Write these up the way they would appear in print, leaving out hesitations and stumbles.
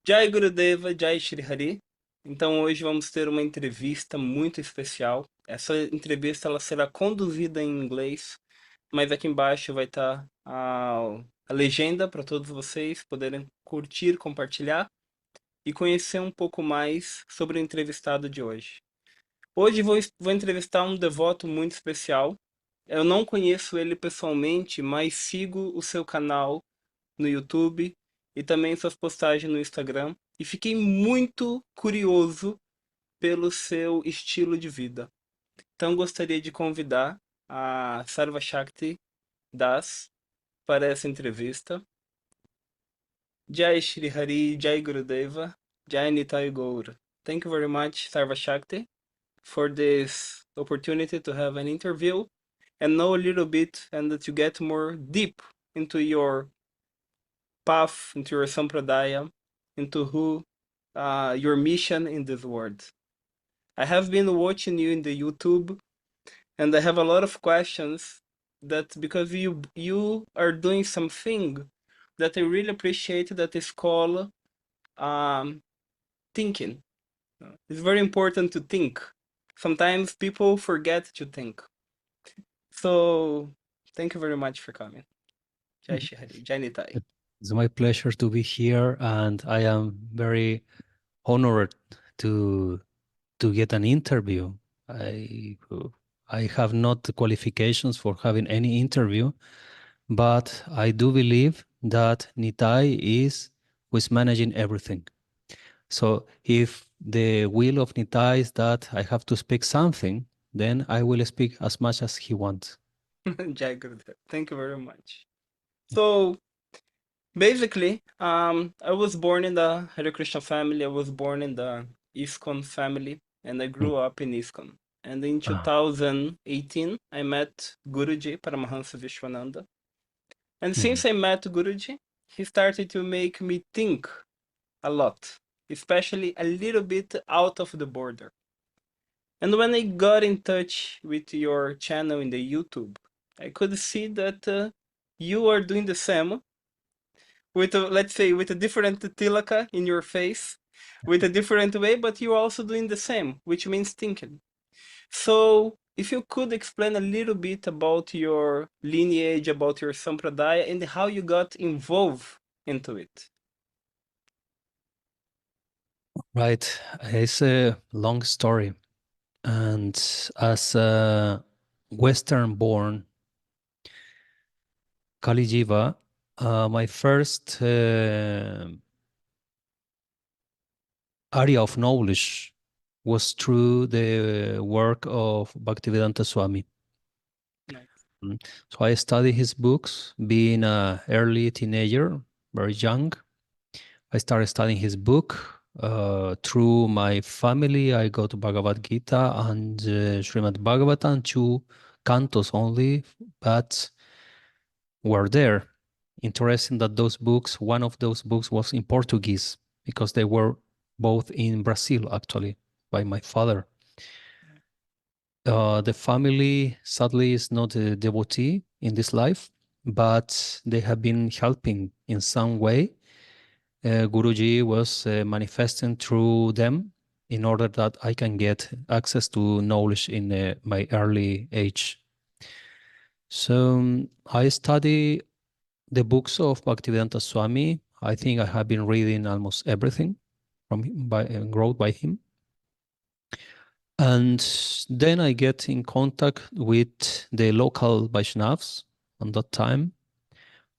Jai Gurudeva, Jai Shri Hari. Então hoje vamos ter uma entrevista muito especial. Essa entrevista ela será conduzida em inglês, mas aqui embaixo vai estar a legenda para todos vocês poderem curtir, compartilhar e conhecer um pouco mais sobre o entrevistado de hoje. Hoje vou entrevistar um devoto muito especial. Eu não conheço ele pessoalmente, mas sigo o seu canal no YouTube e também suas postagens no Instagram. E fiquei muito curioso pelo seu estilo de vida. Então gostaria de convidar a Sarva Shakti Das para essa entrevista. Jai Shri Hari, Jai Gurudeva, Jai Nitai Gaura. Thank you very much, Sarva Shakti, for this opportunity to have an interview and know a little bit and to get more deep into your path, into your sampradaya, into your mission in this world. I have been watching you in the YouTube, and I have a lot of questions that because you are doing something that I really appreciate that is called thinking. It's very important to think. Sometimes people forget to think. So thank you very much for coming. Jai Shri Hari, Jai Nitai. It's my pleasure to be here, and I am very honored to get an interview. I have not the qualifications for having any interview, but I do believe that Nitai is who is managing everything. So if the will of Nitai is that I have to speak something, then I will speak as much as he wants. Jai Gurudev. Thank you very much. So basically, I was born in the Hare Krishna family. I was born in the ISKCON family, and I grew up in ISKCON. And in 2018, I met Guruji, Paramahansa Vishwananda. And since I met Guruji, he started to make me think a lot, especially a little bit out of the border. And when I got in touch with your channel in the YouTube, I could see that you are doing the same with let's say with a different tilaka in your face, with a different way, but you're also doing the same, which means thinking. So if you could explain a little bit about your lineage, about your sampradaya, and how you got involved into it. Right, it's a long story. And as a Western-born Kali Jiva, my first area of knowledge was through the work of Bhaktivedanta Swami. Nice. So I studied his books, being an early teenager, very young. I started studying his book. Through my family, I got Bhagavad Gita and Srimad Bhagavatam, 2 cantos only, but were there. Interesting that those books, one of those books was in Portuguese, because they were both in Brazil, actually, by my father. The family, sadly, is not a devotee in this life, but they have been helping in some way. Guruji was manifesting through them in order that I can get access to knowledge in my early age. So I study the books of Bhaktivedanta Swami. I think I have been reading almost everything from him, wrote by him. And then I get in contact with the local Vaishnavas at that time.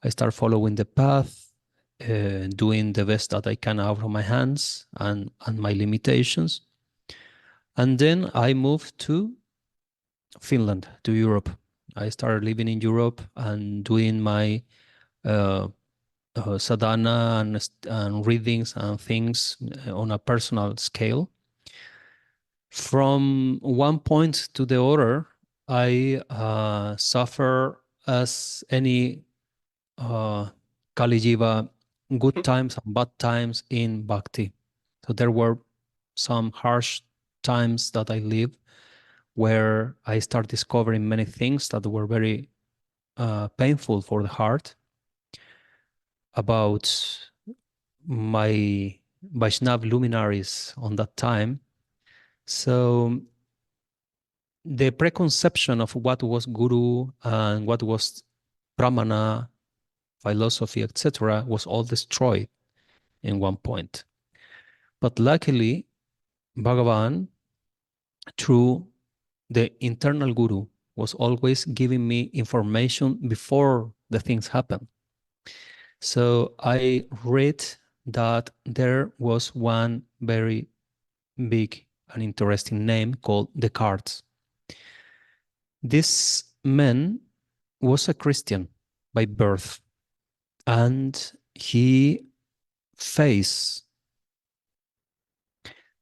I start following the path, doing the best that I can out of my hands and my limitations. And then I moved to Finland, to Europe. I started living in Europe and doing my sadhana and readings and things on a personal scale. From one point to the other, I suffer as any Kali Jiva, good times and bad times in bhakti. So there were some harsh times that I lived where I start discovering many things that were very painful for the heart about my Vaishnava luminaries on that time. So the preconception of what was Guru and what was Brahmana, philosophy, etc., was all destroyed in one point. But luckily, Bhagavan, through the internal Guru, was always giving me information before the things happen. So I read that there was one very big and interesting name called Descartes. This man was a Christian by birth, and he faced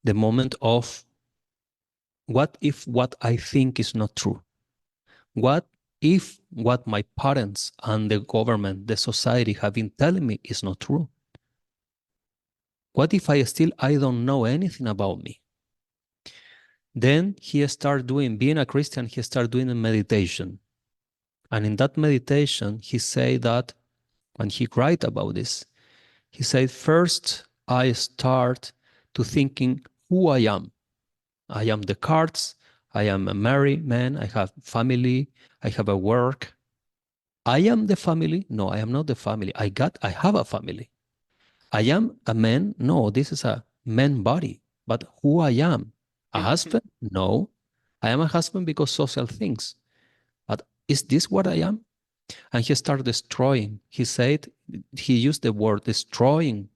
the moment of what if what I think is not true? What if what my parents and the government, the society have been telling me is not true? What if I don't know anything about me? Then he started being a Christian, he started doing a meditation. And in that meditation, he said that, when he write about this, he said, first I start to thinking who I am. I am Descartes, I am a married man, I have family, I have a work. I am the family? No, I am not the family. I have a family. I am a man? No, this is a man body. But who I am? A husband? No. I am a husband because social things. But is this what I am? And he started destroying. He said, he used the word destroying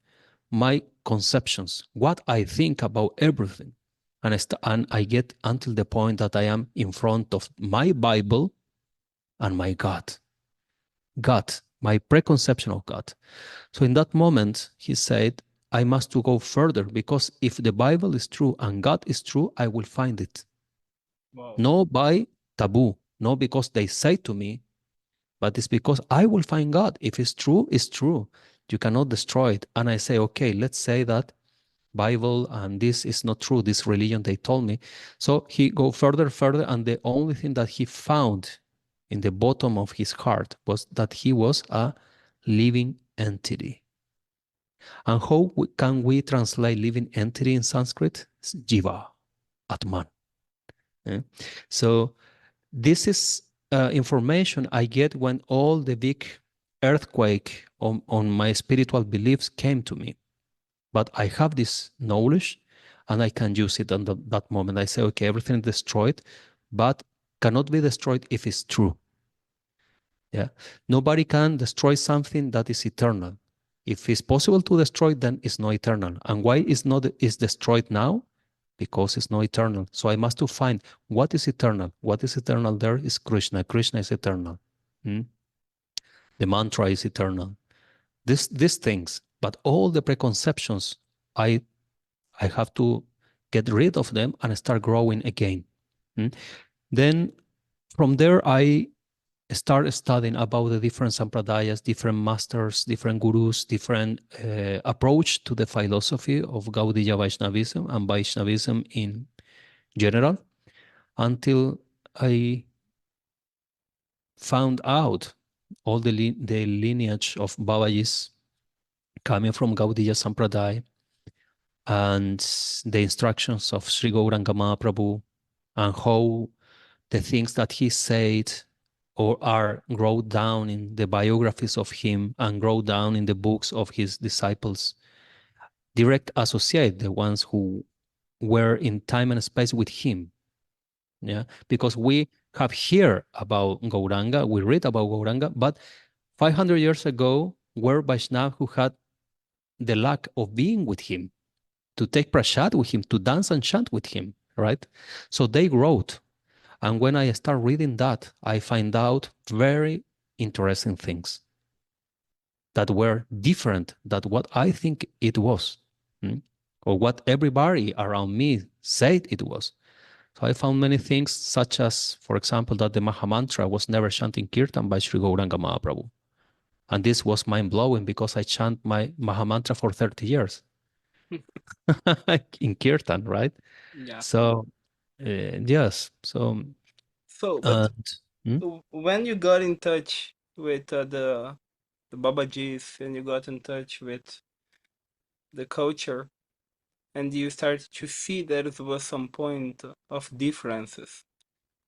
my conceptions, what I think about everything. And I get until the point that I am in front of my Bible and my God. God, my preconception of God. So in that moment, he said, I must to go further, because if the Bible is true and God is true, I will find it. Wow. No by taboo, no because they say to me, but it's because I will find God. If it's true, it's true. You cannot destroy it. And I say, okay, let's say that Bible and this is not true, this religion they told me. So he go further, and the only thing that he found in the bottom of his heart was that he was a living entity. And how can we translate living entity in Sanskrit? It's Jiva, Atman. So this is information I get when all the big earthquake on my spiritual beliefs came to me. But I have this knowledge and I can use it at that moment. I say, okay, everything is destroyed, but cannot be destroyed if it's true. Yeah, nobody can destroy something that is eternal. If it's possible to destroy, then it's not eternal. And why is destroyed now? Because it's not eternal. So I must to find what is eternal. What is eternal there is Krishna. Krishna is eternal. The mantra is eternal. These things, but all the preconceptions, I have to get rid of them and start growing again. Then from there, I start studying about the different sampradayas, different masters, different gurus, different approach to the philosophy of Gaudya Vaishnavism and Vaishnavism in general, until I found out all the lineage of Babajis coming from Gaudiya Sampradaya and the instructions of Sri Gauranga Mahaprabhu, and how the things that he said or are wrote down in the biographies of him and wrote down in the books of his disciples direct associate the ones who were in time and space with him. Yeah, because we have heard about Gauranga, we read about Gauranga, but 500 years ago were Vaishnavas who had the luck of being with him, to take prasad with him, to dance and chant with him, right? So they wrote. And when I start reading that, I find out very interesting things that were different than what I think it was, or what everybody around me said it was. So I found many things, such as, for example, that the Mahamantra was never chanted in Kirtan by Sri Gauranga Mahaprabhu. And this was mind-blowing because I chant my Mahamantra for 30 years in Kirtan, right? Yeah. So, yes. So, but when you got in touch with the Babajis and you got in touch with the culture, and you started to see there was some point of differences.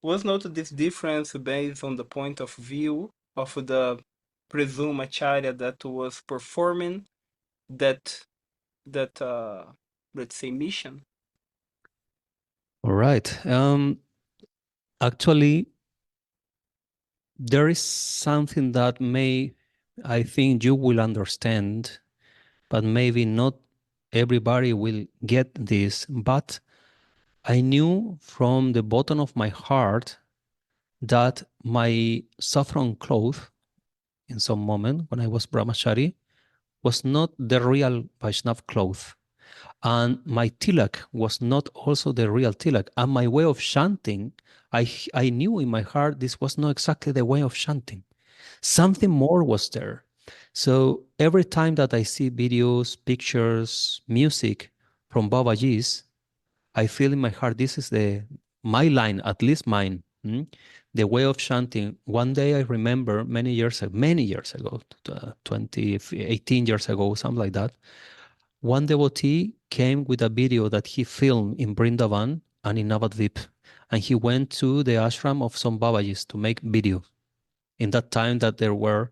Was not this difference based on the point of view of the presumed acharya that was performing that let's say mission? All right. Actually, there is something that I think you will understand, but maybe not everybody will get this. But I knew from the bottom of my heart that my saffron cloth in some moment when I was brahmachari was not the real Vaishnav cloth. And my tilak was not also the real tilak. And my way of chanting, I knew in my heart this was not exactly the way of chanting. Something more was there. So every time that I see videos, pictures, music from Babaji's, I feel in my heart this is my line, at least mine. The way of chanting. One day I remember many years ago, 18 years ago, something like that. One devotee came with a video that he filmed in Vrindavan and in Navadvip. And he went to the ashram of some Babajis to make video. In that time that there were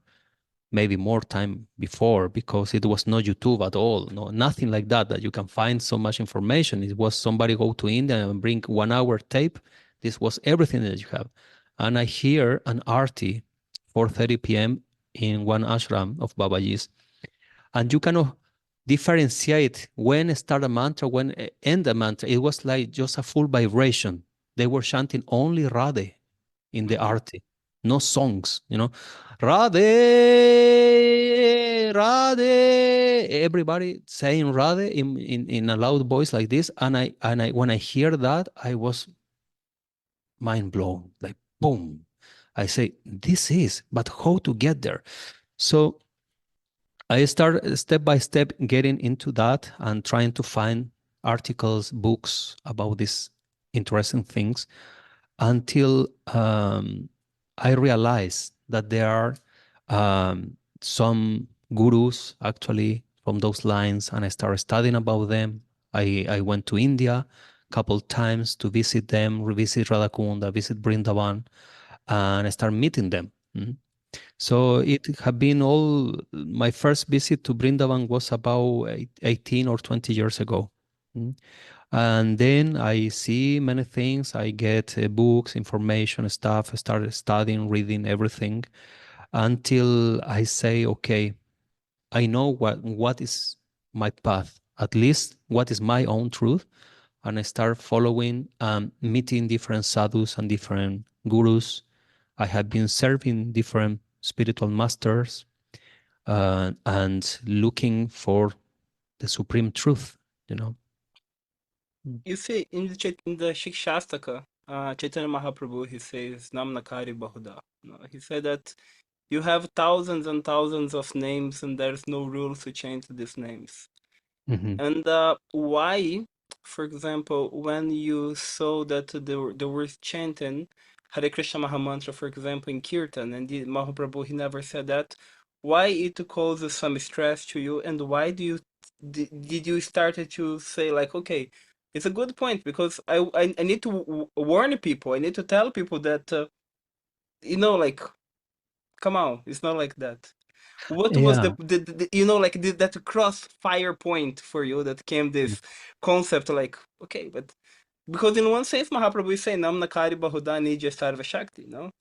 maybe more time before, because it was not YouTube at all, nothing like that you can find so much information. It was somebody go to India and bring 1 hour tape. This was everything that you have. And I hear an arti 4:30 p.m. in one ashram of Babaji's, and you cannot differentiate when start a mantra, when end a mantra. It was like just a full vibration. They were chanting only Radhe in the arti, no songs, Radhe, Radhe, everybody saying Radhe in a loud voice like this. And I when I hear that, I was mind blown, like boom. I say, but how to get there? So I start step by step getting into that and trying to find articles, books about these interesting things until I realized that there are some gurus actually from those lines, and I started studying about them. I went to India a couple times to visit them, revisit Radhakunda, visit Vrindavan, and I started meeting them. So it had been my first visit to Vrindavan was about 18 or 20 years ago. And then I see many things. I get books, information, stuff. I started studying, reading everything until I say, okay, I know what is my path, at least what is my own truth. And I start following, meeting different sadhus and different gurus. I have been serving different spiritual masters and looking for the supreme truth, You see, in the Shikshastaka, Chaitanya Mahaprabhu, he says, Namnakari Bahuda. He said that you have thousands and thousands of names and there's no rules to change these names. And why, for example, when you saw that they were chanting Hare Krishna Mahamantra, for example, in Kirtan, and Mahaprabhu, he never said that, why it causes some stress to you, and why did you start to say like, okay, it's a good point, because I need to warn people, I need to tell people that, like, come on, it's not like that. What was Yeah. that crossfire point for you that came this concept like, okay, but because in one sense Mahaprabhu is saying Namnakari Bahuda Nija Sarva Shakti, no?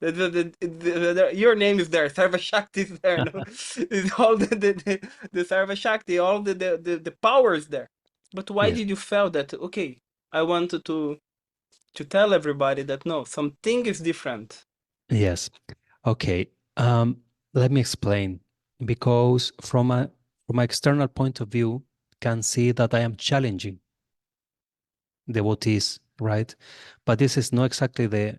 Your name is there, Sarva Shakti is there, no? It's all the Sarva Shakti, all the power is there. But why Yes. did you feel that, okay, I wanted to tell everybody that no, something is different? Yes. Okay. Let me explain. Because from my external point of view, can see that I am challenging devotees, right? But this is not exactly the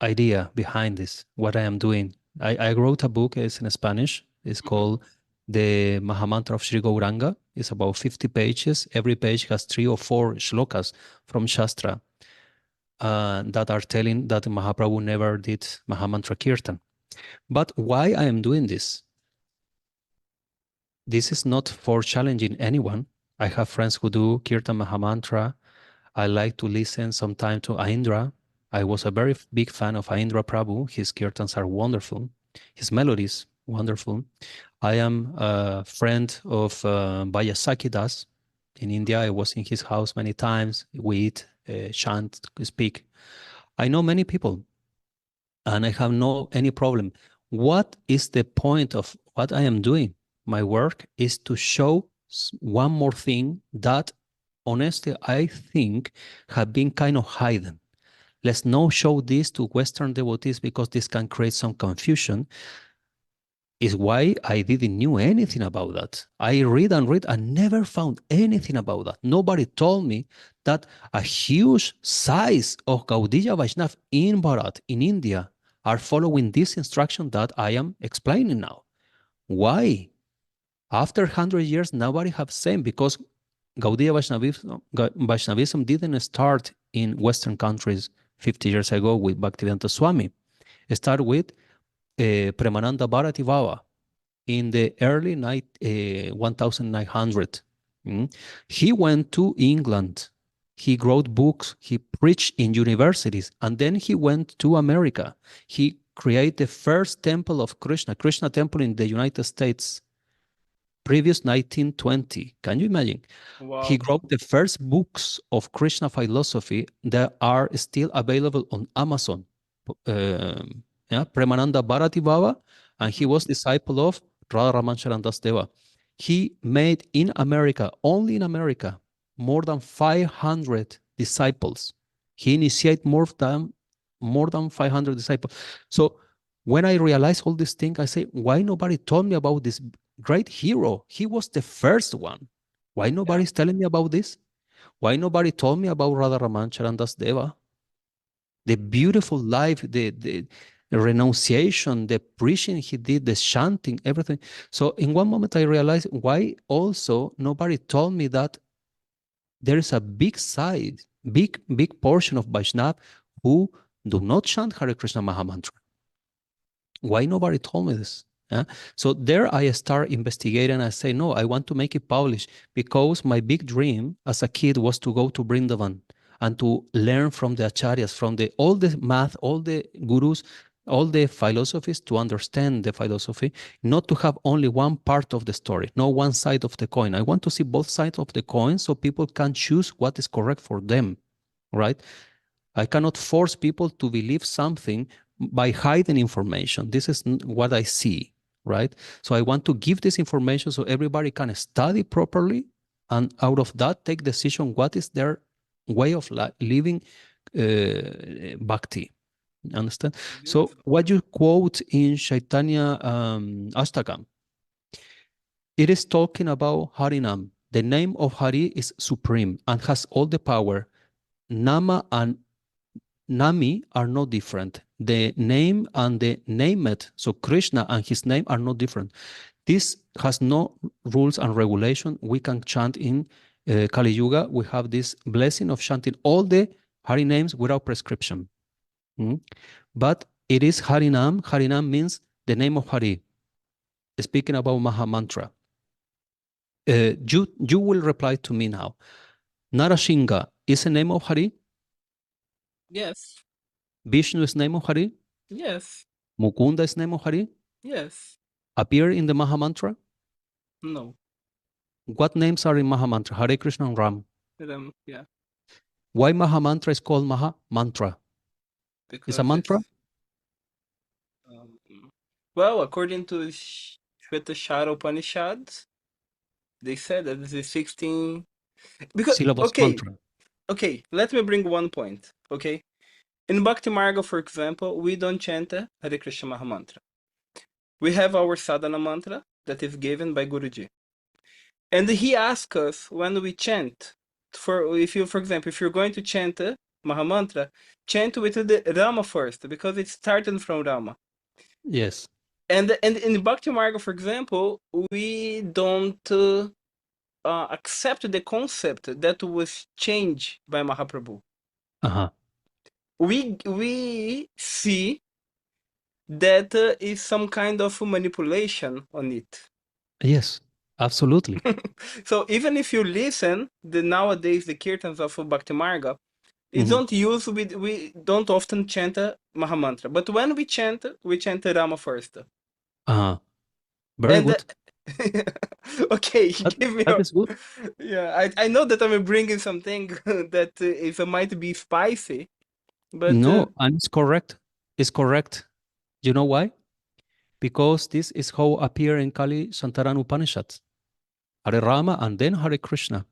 idea behind this, what I am doing. I wrote a book, it's in Spanish. It's called The Mahamantra of Sri Gauranga. It's about 50 pages. Every page has 3 or 4 shlokas from Shastra that are telling that Mahaprabhu never did Mahamantra Kirtan. But why I am doing this? This is not for challenging anyone. I have friends who do Kirtan Mahamantra. I like to listen sometimes to Aindra. I was a very big fan of Aindra Prabhu. His kirtans are wonderful. His melodies, wonderful. I am a friend of Vajasaki Das in India. I was in his house many times. We eat, chant, speak. I know many people, and I have no any problem. What is the point of what I am doing? My work is to show one more thing that, honestly, I think have been kind of hidden. Let's not show this to Western devotees because this can create some confusion. Is why I didn't knew anything about that. I read and read and never found anything about that. Nobody told me that a huge size of Gaudya Vaishnav in Bharat, in India, are following this instruction that I am explaining now. Why? After 100 years, nobody have said, because Gaudya Vaishnavism didn't start in Western countries 50 years ago with Bhaktivedanta Swami. It started with Premananda Bharati Baba in the early 1900. He went to England. He wrote books. He preached in universities. And then he went to America. He created the first temple of Krishna temple in the United States, previous 1920. Can you imagine? Wow. He wrote the first books of Krishna philosophy that are still available on Amazon. Premananda Bharati Baba, and he was disciple of Radharaman Charandas Deva. He made in America, only in America, more than 500 disciples. He initiated more than 500 disciples. So when I realized all these things, I say, why nobody told me about this great hero? He was the first one. Why nobody's telling me about this? Why nobody told me about Radharaman Charandas Deva? The beautiful life, the renunciation, the preaching he did, the chanting, everything. So in one moment I realized why also nobody told me that there is a big side, big portion of Vaishnava who do not chant Hare Krishna Mahamantra. Why nobody told me this? So there I start investigating. I say, no, I want to make it published because my big dream as a kid was to go to Vrindavan and to learn from the acharyas, from all the math, all the gurus, all the philosophies, to understand the philosophy, not to have only one part of the story, no one side of the coin. I want to see both sides of the coin so people can choose what is correct for them, right? I cannot force people to believe something by hiding information. This is what I see, right? So I want to give this information so everybody can study properly and out of that take decision what is their way of living bhakti. Understand? So what you quote in Chaitanya Ashtakam, it is talking about Harinam. The name of Hari is supreme and has all the power. Nama and Nami are no different. The name and the named, so Krishna and his name are no different. This has no rules and regulation. We can chant in Kali Yuga. We have this blessing of chanting all the Hari names without prescription. But it is Harinam. Harinam means the name of Hari. Speaking about Maha Mantra. You will reply to me now. Narasingha is a name of Hari? Yes. Vishnu is name of Hari? Yes. Mukunda is name of Hari? Yes. Appear in the Maha Mantra? No. What names are in Maha Mantra? Hare Krishna and Ram. Yeah. Why Maha Mantra is called Maha Mantra? Because it's a mantra? Well, according to Shvetashara Upanishads, they said that this is 16. Because syllabus mantra. Okay, let me bring one point. Okay, in Bhakti Marga, for example, we don't chant Hare Krishna Maha Mantra. We have our sadhana mantra that is given by Guruji, and he asks us when we chant. For example, if you're going to chant Maha Mantra, chant with the Rama first because it's starting from Rama. Yes. And in Bhakti Marga, for example, we don't accept the concept that was changed by Mahaprabhu. We see that is some kind of manipulation on it. Yes, Absolutely. So even if you listen, nowadays the kirtans of Bhakti Marga, we don't often chant a Mahamantra. But when we chant Rama first. Very And good. okay, give me That is good. Yeah, I know that I'm bringing something that might be spicy, but No, and it's correct. It's correct. You know why? Because this is how appear in Kali Santaran Upanishad. Hare Rama and then Hare Krishna.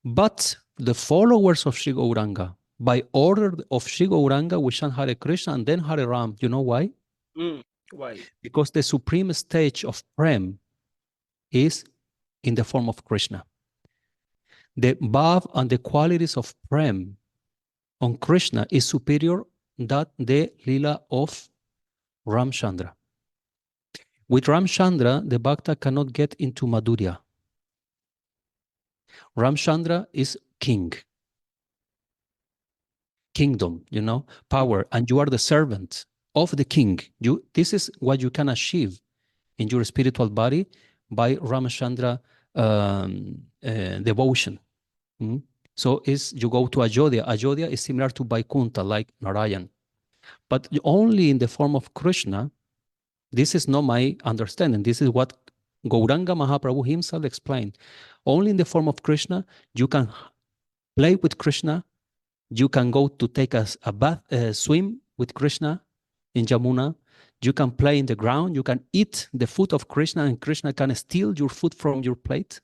But the followers of Sri Gauranga, by order of Sri Gauranga, we chant Hare Krishna and then Hare Ram. You know why? Why? Because the supreme stage of Prem is in the form of Krishna. The bhav and the qualities of Prem on Krishna is superior than the lila of Ramchandra. With Ramchandra, the bhakta cannot get into Madhurya. Ramchandra is king, kingdom, power, and you are the servant of the king. This is what you can achieve in your spiritual body by Ramchandra devotion. So you go to Ayodhya. Ayodhya is similar to Vaikuntha, like Narayan. But only in the form of Krishna. This is not my understanding. This is what Gauranga Mahaprabhu himself explained. Only in the form of Krishna, you can play with Krishna. You can go to take a bath, swim with Krishna in Jamuna. You can play in the ground. You can eat the food of Krishna, and Krishna can steal your food from your plate.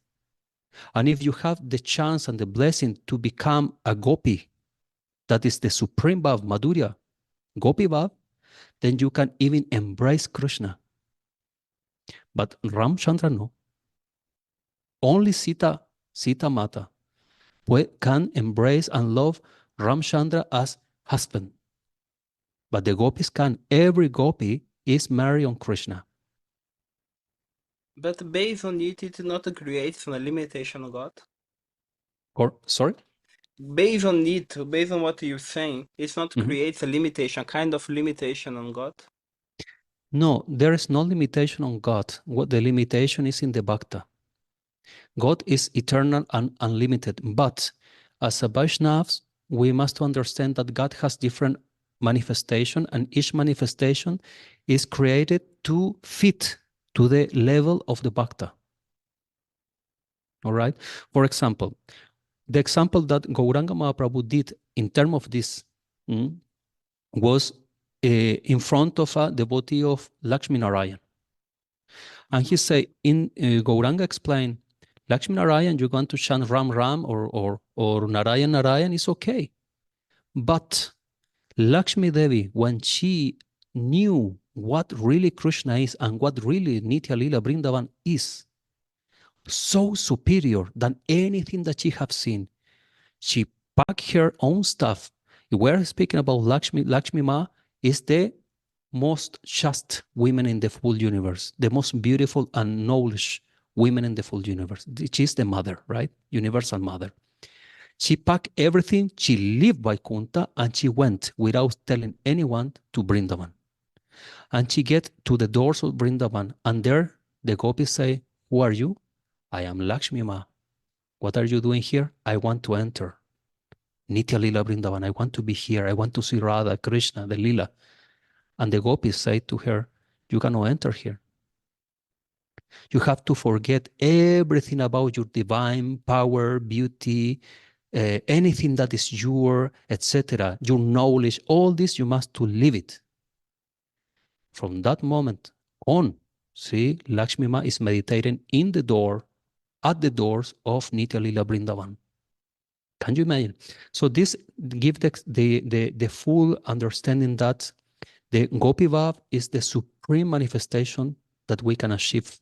And if you have the chance and the blessing to become a gopi, that is the supreme bhav, Madhurya, gopi bhav, then you can even embrace Krishna. But Ramchandra, no. Only Sita Mata, can embrace and love Ramchandra as husband. But the gopis can. Every gopi is married on Krishna. But based on it not creates a limitation of God? Sorry? Based on what you're saying, it's not creates a limitation, a kind of limitation on God? No, there is no limitation on God. What the limitation is in the bhakta. God is eternal and unlimited. But as a Vaishnavas, we must understand that God has different manifestation, and each manifestation is created to fit to the level of the bhakta. All right? For example, the example that Gauranga Mahaprabhu did in terms of this was in front of a devotee of Lakshmi Narayan. And he said, Gauranga explained, Lakshmi Narayan, you want to chant Ram Ram or Narayan Narayan, is okay. But Lakshmi Devi, when she knew what really Krishna is and what really Nitya Lila Vrindavan is, so superior than anything that she have seen, she packed her own stuff. We're speaking about Lakshmi. Lakshmi Ma is the most chaste women in the full universe, the most beautiful and knowledge women in the full universe. She's the mother, right? Universal mother. She packed everything. She left Vaikuntha and she went without telling anyone to Vrindavan. And she get to the doors of Vrindavan, and there the gopis say, who are you? I am Lakshmi Ma. What are you doing here? I want to enter Nitya Lila Vrindavan. I want to be here. I want to see Radha, Krishna, the Lila. And the gopis say to her, you cannot enter here. You have to forget everything about your divine power, beauty, anything that is your, etc., your knowledge, all this, you must to leave it. From that moment on, see, Lakshmi Ma is meditating in the door, at the doors of Nitya Lila Vrindavan. Can you imagine? So this gives the full understanding that the Gopi Bhav is the supreme manifestation that we can achieve.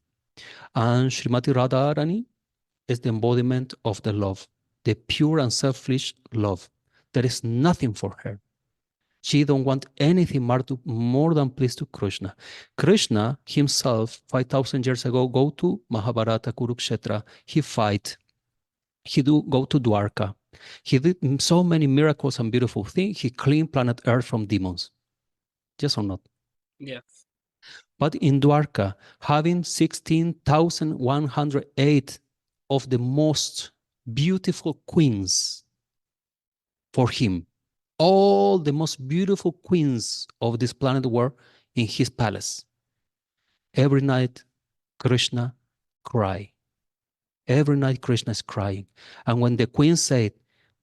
And Srimati Radharani is the embodiment of the love, the pure and selfish love. There is nothing for her. She don't want anything more than please to Krishna. Krishna himself, 5,000 years ago, go to Mahabharata, Kurukshetra. He fight. He go to Dwarka. He did so many miracles and beautiful things. He cleaned planet Earth from demons. Yes or not? Yes. But in Dwarka, having 16,108 of the most beautiful queens for him, all the most beautiful queens of this planet were in his palace. Every night, Krishna cried. Every night, Krishna is crying. And when the queen said,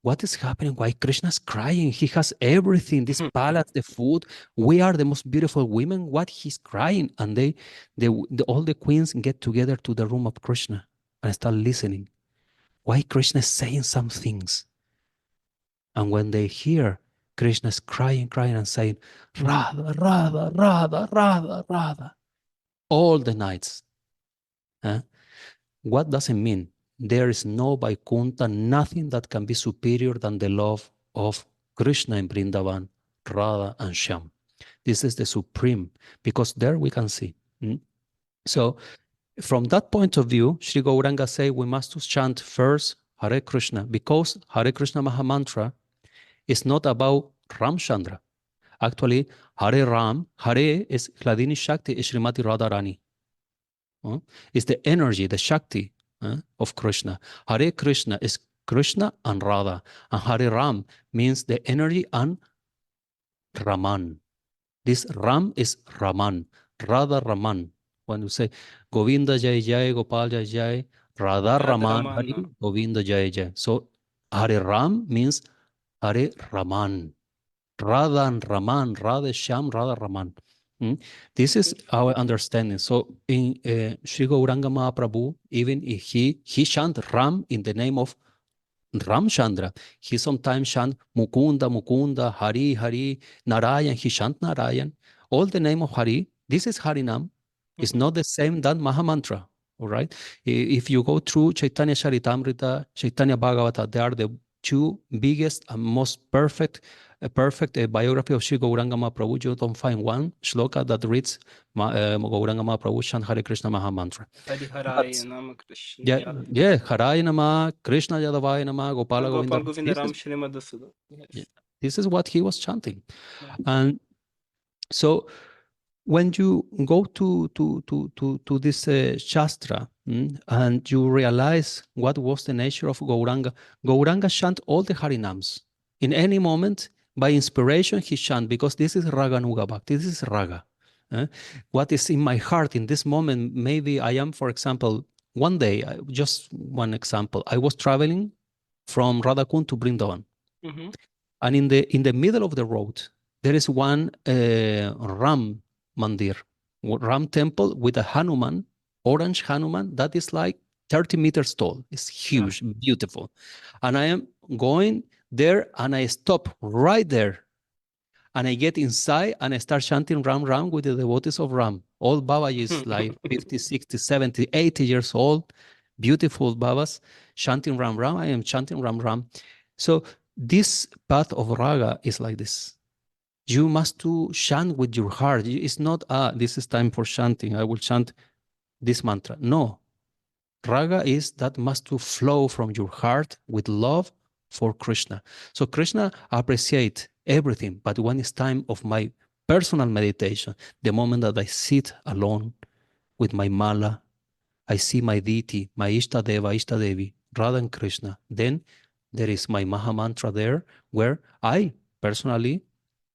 what is happening? Why Krishna is crying? He has everything, this palace, the food. We are the most beautiful women. What he's crying? And all the queens get together to the room of Krishna and start listening. Why Krishna is saying some things? And when they hear Krishna is crying and saying, Radha, Radha, Radha, Radha, Radha, all the nights. What does it mean? There is no Vaikuntha, nothing that can be superior than the love of Krishna in Vrindavan, Radha and Shyam. This is the supreme, because there we can see. So from that point of view, Sri Gauranga say we must chant first Hare Krishna, because Hare Krishna Mahamantra is not about Ramchandra. Actually, Hare Ram, Hare is Hladini Shakti, is Srimati Radharani. It's the energy, the Shakti of Krishna. Hare Krishna is Krishna and Radha. And Hare Ram means the energy and Raman. This Ram is Raman, Radha Raman. When you say Govinda Jai Jai, Gopal Jai Jai, Radha Raman, Hari, Govinda Jai Jai. So Hare Ram means Hare Raman. Radha and Raman, Radha Shyam, Radha Raman. This is our understanding. So in Sri Gauranga Mahaprabhu, even if he chant Ram in the name of Ramchandra, he sometimes chant Mukunda, Mukunda, Hari, Hari, Narayan, he chant Narayan. All the name of Hari, this is Harinam, is not the same than Mahamantra. All right. If you go through Chaitanya Charitamrita, Chaitanya Bhagavata, they are the two biggest and most perfect biography of Sri Gauranga Mahaprabhu. You don't find one shloka that reads Gauranga Mahaprabhu chant Hare Krishna Mahamantra. Haraya Nama Krishna. Yeah, Haraya Nama, Krishna Yadavaya Nama, Gopala Govinda Ram Shri Madhusudana. This is what he was chanting. And so when you go to this Shastra and you realize what was the nature of Gauranga, Gauranga chant all the Harinams. In any moment, by inspiration, he chant, because this is Raganuga Bhakti, this is Raga. What is in my heart in this moment, maybe I am, for example, one day, just one example, I was traveling from Radhakund to Vrindavan. And in the middle of the road, there is one Ram Mandir, Ram temple with a Hanuman, orange Hanuman, that is like 30 meters tall. It's huge, beautiful. And I am going there and I stop right there. And I get inside and I start chanting Ram Ram with the devotees of Ram. All Baba is like 50, 60, 70, 80 years old. Beautiful Babas chanting Ram Ram. I am chanting Ram Ram. So this path of Raga is like this. You must to chant with your heart. It's not, this is time for chanting. I will chant this mantra. No. Raga is that must to flow from your heart with love for Krishna. So Krishna appreciates everything, but when it's time of my personal meditation, the moment that I sit alone with my mala, I see my deity, my Ishtadeva, Ishtadevi, Radha and Krishna, then there is my Maha Mantra there, where I personally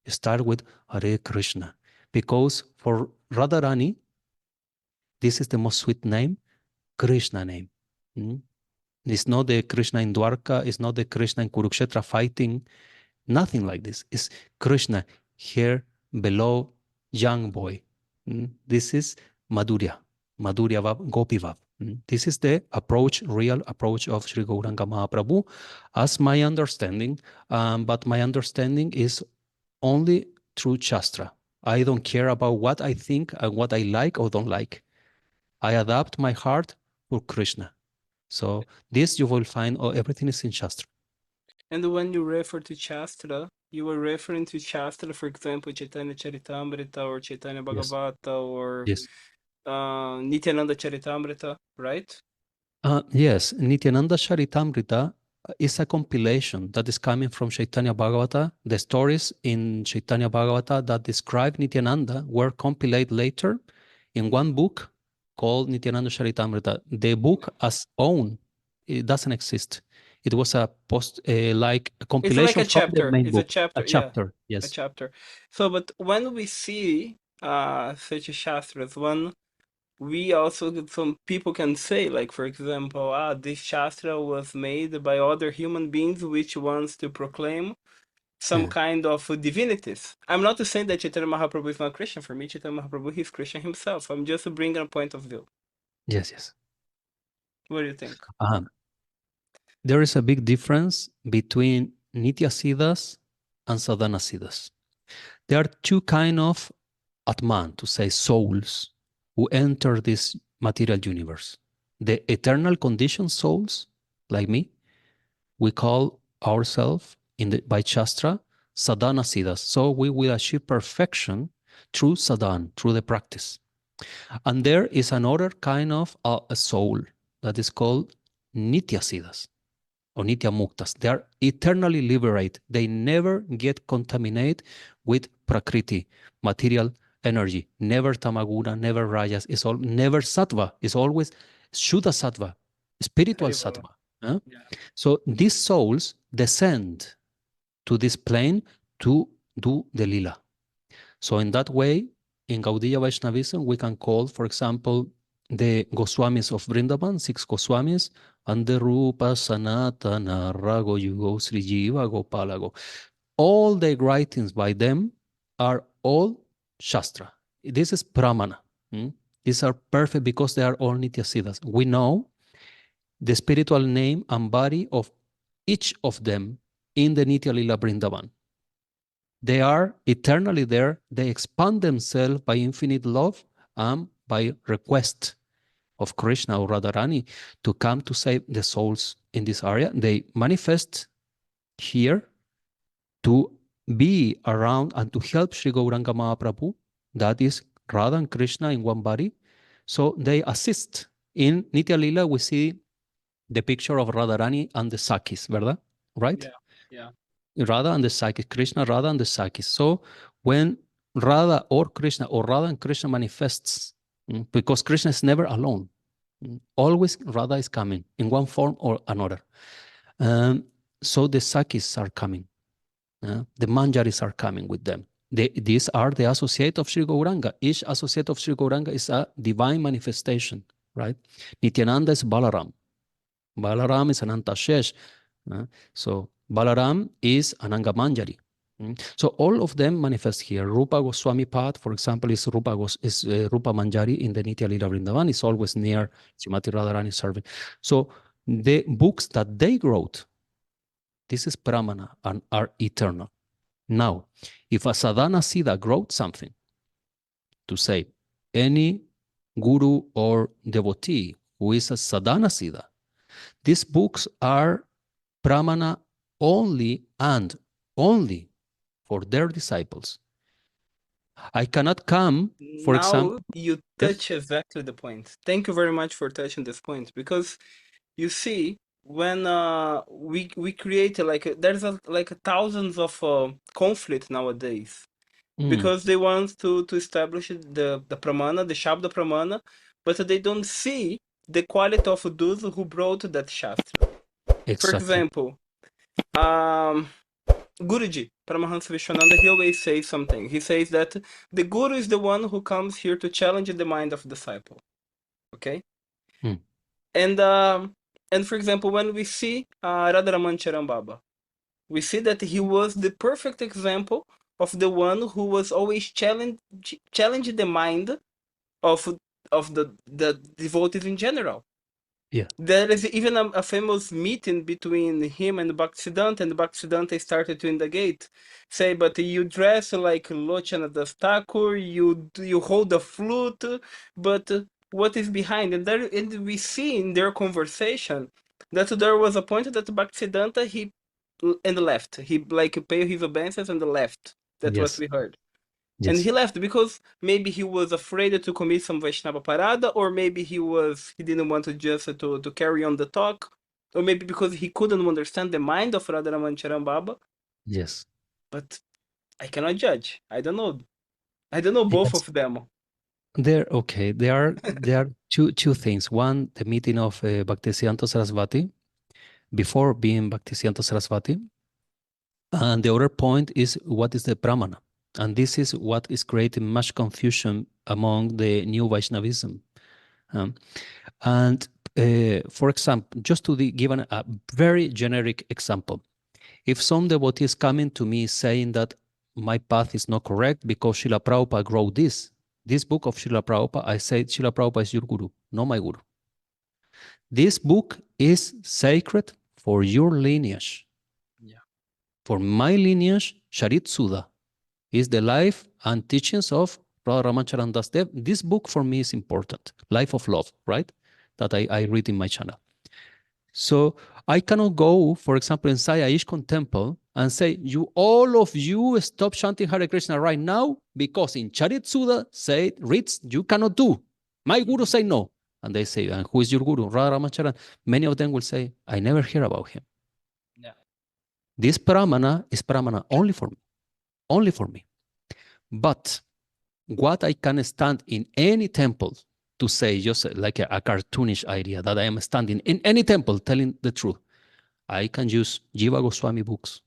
start with Hare Krishna. Because for Radharani, this is the most sweet name, Krishna name. It's not the Krishna in Dwarka, it's not the Krishna in Kurukshetra fighting, nothing like this. It's Krishna here below, young boy. This is Madhurya Vav, Gopi Vav. This is the approach, real approach of Sri Gauranga Mahaprabhu, as my understanding, but my understanding is only through Shastra. I don't care about what I think and what I like or don't like. I adapt my heart for Krishna. So this you will find, everything is in Shastra. And when you refer to Shastra, you were referring to Shastra, for example, Chaitanya Charitamrita or Chaitanya Bhagavata or Nityananda Charitamrita, right? Yes, Nityananda Charitamrita is a compilation that is coming from Chaitanya Bhagavata. The stories in Chaitanya Bhagavata that describe Nityananda were compiled later in one book called Nityananda Charitamrita. The book as own, it doesn't exist. It was a like a It's compilation like a from the chapter. main It's a book. chapter. A Yeah, chapter, a yes. chapter. So, but when we see such shastras, we also, some people can say, like, for example, this shastra was made by other human beings which wants to proclaim some Yeah. kind of divinities. I'm not saying that Chaitanya Mahaprabhu is not Christian. For me, Chaitanya Mahaprabhu, he's Christian himself. I'm just bringing a point of view. Yes, yes. What do you think? There is a big difference between Nitya Siddhas and Sadhana Siddhas. There are two kind of Atman, to say souls, who enter this material universe. The eternal conditioned souls, like me, we call ourselves by Shastra Sadhana Siddhas. So we will achieve perfection through sadhana, through the practice. And there is another kind of a soul that is called Nitya Siddhas or Nitya Muktas. They are eternally liberated. They never get contaminated with Prakriti, material energy. Never Tamaguna, never Rajas. It's all never Sattva. It's always Shuddha Sattva, spiritual Sattva. Huh? Yeah. So these souls descend to this plane to do the lila. So in that way, in Gaudya Vaishnavism, we can call, for example, the Goswamis of Vrindavan, 6 Goswamis, and the Rupa, Sanatana, Rago, Yugo, Sri Jiva, Gopalago. All the writings by them are all Shastra. This is Pramana. These are perfect because they are all Nitya Siddhas. We know the spiritual name and body of each of them in the Nitya Lila Vrindavan. They are eternally there. They expand themselves by infinite love and by request of Krishna or Radharani to come to save the souls in this area. They manifest here to be around and to help Sri Gauranga Mahaprabhu, that is Radha and Krishna in one body. So they assist. In Nitya Lila, we see the picture of Radharani and the Sakis, ¿verdad? Right? Yeah. Radha and the Sakis, Krishna, Radha and the Sakis. So when Radha or Krishna or Radha and Krishna manifests, because Krishna is never alone, always Radha is coming in one form or another. So the Sakis are coming. The Manjaris are coming with them. These are the associate of Sri Gauranga. Each associate of Sri Gauranga is a divine manifestation, right? Nityananda is Balaram. Balaram is Ananta Shesh. So Balaram is Ananga Manjari. So all of them manifest here. Rupa Goswami Pad, for example, is Rupa Manjari in the Nitya Lila Vrindavan. It's always near Srimati Radharani serving. So the books that they wrote, this is Pramana and are eternal. Now, if a Sadhana Siddha wrote something to say any guru or devotee who is a Sadhana Siddha, these books are Pramana only and only for their disciples. I cannot come, for example. You touch exactly the point. Thank you very much for touching this point, because you see, when we create there's thousands of conflict nowadays, because they want to establish the pramana, the shabda pramana, but they don't see the quality of those who brought that shastra. Exactly. For example, Guruji, Paramahansa Vishwananda, he always says something. He says that the guru is the one who comes here to challenge the mind of the disciple. Okay? And for example, when we see Radharaman Charan Baba, we see that he was the perfect example of the one who was always challenging the mind of the devotees in general. Yeah. There is even a famous meeting between him and Bhaktisiddhanta, and Bhaktisiddhanta started to indicate, say, but you dress like Lochana Das Thakur, you hold a flute, but what is behind? And we see in their conversation that there was a point that Bhaktisiddhanta, he left. He paid his obeisances and left. That's what we heard. Yes. And he left because maybe he was afraid to commit some Vaishnava parada, or maybe he didn't want to just to carry on the talk, Or maybe because he couldn't understand the mind of Radharaman Charan. Yes. But I cannot judge. I don't know. I don't know both Yes. of them. There are two things. One, the meeting of Bhaktisiddhanta Sarasvati before being Bhaktisiddhanta Sarasvati, and the other point is what is the Brahmana, and this is what is creating much confusion among the new Vaishnavism. And for example, just to give a very generic example, if some devotee is coming to me saying that my path is not correct because Srila Prabhupada wrote this book of Srila Prabhupada, I say Srila Prabhupada is your guru, not my guru. This book is sacred for your lineage. Yeah. For my lineage, Charit Sudha is the life and teachings of Radharaman Charan Das Dev. This book for me is important, Life of Love, right? That I read in my channel. So I cannot go, for example, inside a ISKCON temple and say, all of you stop chanting Hare Krishna right now because in Charit Sudha reads you cannot do. My guru say no. And they say, and who is your guru? Radharaman Charan. Many of them will say, I never hear about him. Yeah. This Pramana is Pramana only for me. Only for me. But what I can stand in any temple to say, just like a cartoonish idea, that I am standing in any temple telling the truth, I can use Jiva Goswami books,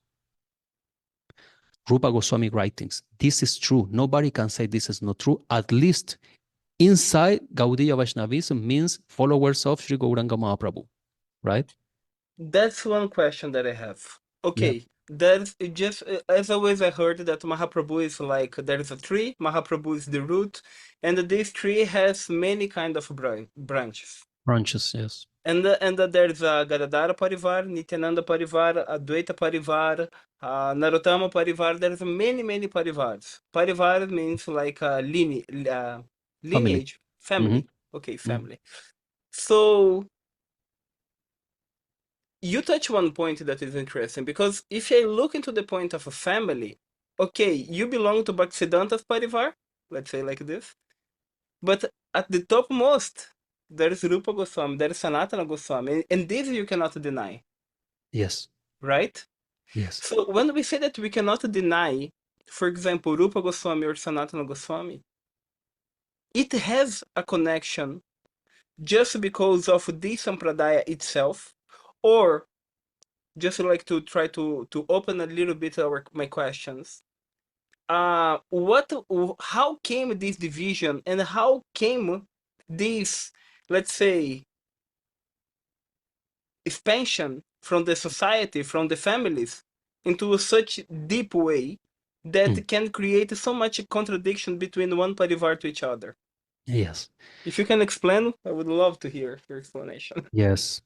Rupa Goswami writings. This is true. Nobody can say this is not true. At least inside Gaudya Vaishnavism means followers of Sri Gauranga Mahaprabhu, right? That's one question that I have. Okay, there's just as always I heard that Mahaprabhu is like there is a tree, Mahaprabhu is the root, and this tree has many kind of branches. Branches, yes. And there's a Gadadhara Parivar, Nityananda Parivar, Advaita Parivar, Narottama Parivar. There's many Parivars. Parivar means like a lineage, family. Okay, family. So you touch one point that is interesting, because if I look into the point of a family, okay, you belong to Bhaktisiddhanta's Parivar, let's say like this, but at the topmost, there is Rupa Goswami, there is Sanatana Goswami, and this you cannot deny. Yes. Right? Yes. So when we say that we cannot deny, for example, Rupa Goswami or Sanatana Goswami, it has a connection just because of this sampradaya itself, or just like to try to open a little bit my questions. How came this division, and how came this, let's say, expansion from the society, from the families, into such deep way that can create so much contradiction between one parivar to each other? Yes. If you can explain, I would love to hear your explanation. Yes.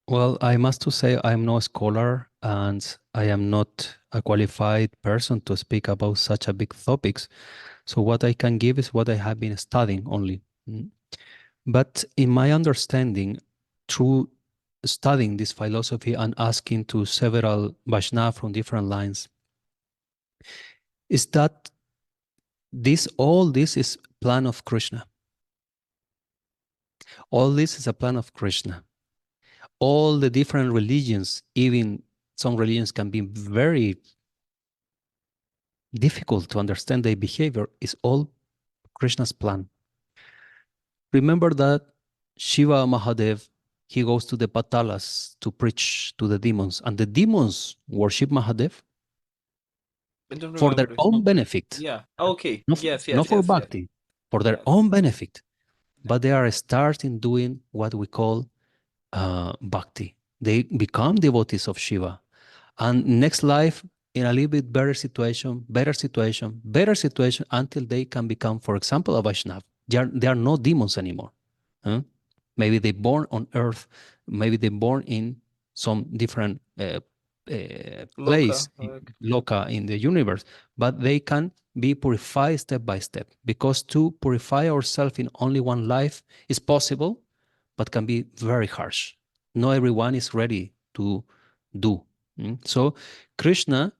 Well, I must to say I'm no scholar and I am not a qualified person to speak about such a big topics. So what I can give is what I have been studying only. But in my understanding, through studying this philosophy and asking to several Vaishnava from different lines, is that all this is plan of Krishna. All this is a plan of Krishna. All the different religions, even some religions can be very difficult to understand their behavior, is all Krishna's plan. Remember that Shiva Mahadev, he goes to the Patalas to preach to the demons, and the demons worship Mahadev for their own benefit. Yeah, okay. Not for bhakti, for their own benefit. But they are starting doing what we call bhakti. They become devotees of Shiva. And next life, in a little bit better situation, until they can become, for example, a Vaishnava. They are not demons anymore. Maybe they're born on earth. Maybe they're born in some different place, loka in the universe. But they can be purified step by step. Because to purify ourselves in only one life is possible, but can be very harsh. Not everyone is ready to do. So Krishna,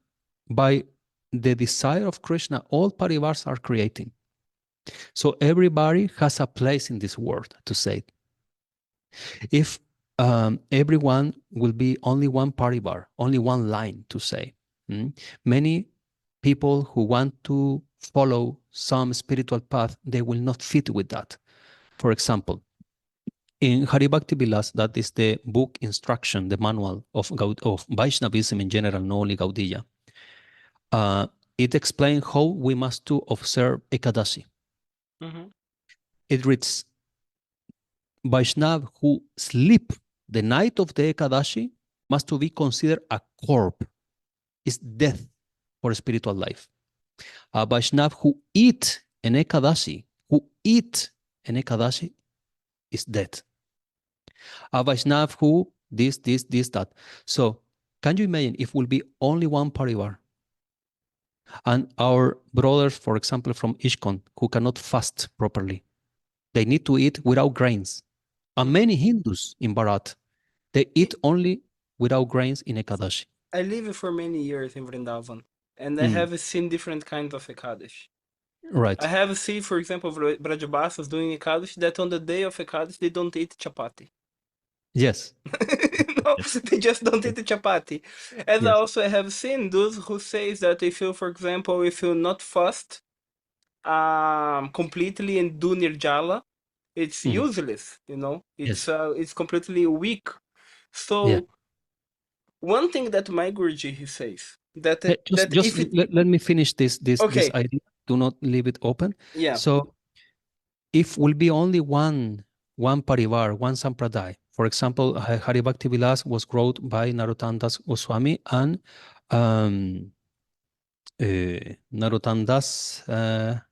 by the desire of Krishna, all parivars are creating. So everybody has a place in this world to say it. If everyone will be only one parivar, only one line to say. Many people who want to follow some spiritual path, they will not fit with that. For example, in Hari Bhakti Vilas, that is the book instruction, the manual of Vaishnavism in general, not only Gaudya, it explains how we must to observe Ekadashi. It reads, Vaishnav who sleep the night of the Ekadashi must to be considered a corpse, is death for spiritual life. A Vaishnav who eat an Ekadashi, is dead. A Vaishnav who this, that. So can you imagine if will be only one parivar? And our brothers, for example, from ISKCON, who cannot fast properly, they need to eat without grains. And many Hindus in Bharat, they eat only without grains in Ekadashi. I lived for many years in Vrindavan, and I have seen different kinds of Ekadashi. Right. I have seen, for example, Brajabasas doing Ekadashi that on the day of Ekadashi, they don't eat chapati. Yes. No, they just don't eat the chapati. And also I have seen those who say that if you, for example, if you not fast completely and do nirjala, it's useless, you know. It's completely weak. So one thing that my Guruji he says that let me finish this idea. Do not leave it open. Yeah. So if will be only one parivar, one sampradaya. For example, Hari Bhakti Vilas was wrote by Narottam Das Goswami and Narottam Das 𝗵𝗱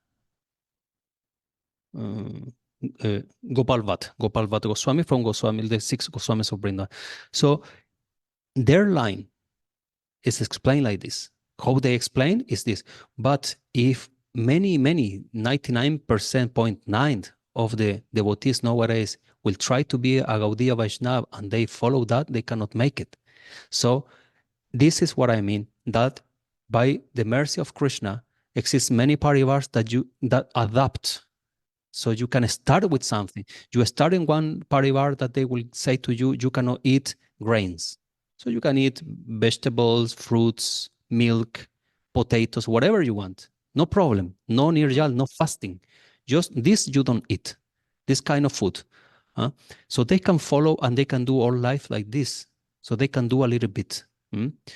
Goswami from Goswami, the 6 Goswamis of Vrindavan. So their line is explained like this. How they explain is this. But if many 99.9% of the devotees nowadays will try to be a Gaudya Vaishnava and they follow that, they cannot make it. So this is what I mean, that by the mercy of Krishna exists many parivars that adapt. So you can start with something. You start in one parivar that they will say to you, you cannot eat grains. So you can eat vegetables, fruits, milk, potatoes, whatever you want. No problem. No nirjal, no fasting. Just this you don't eat. This kind of food. So they can follow and they can do all life like this. So they can do a little bit.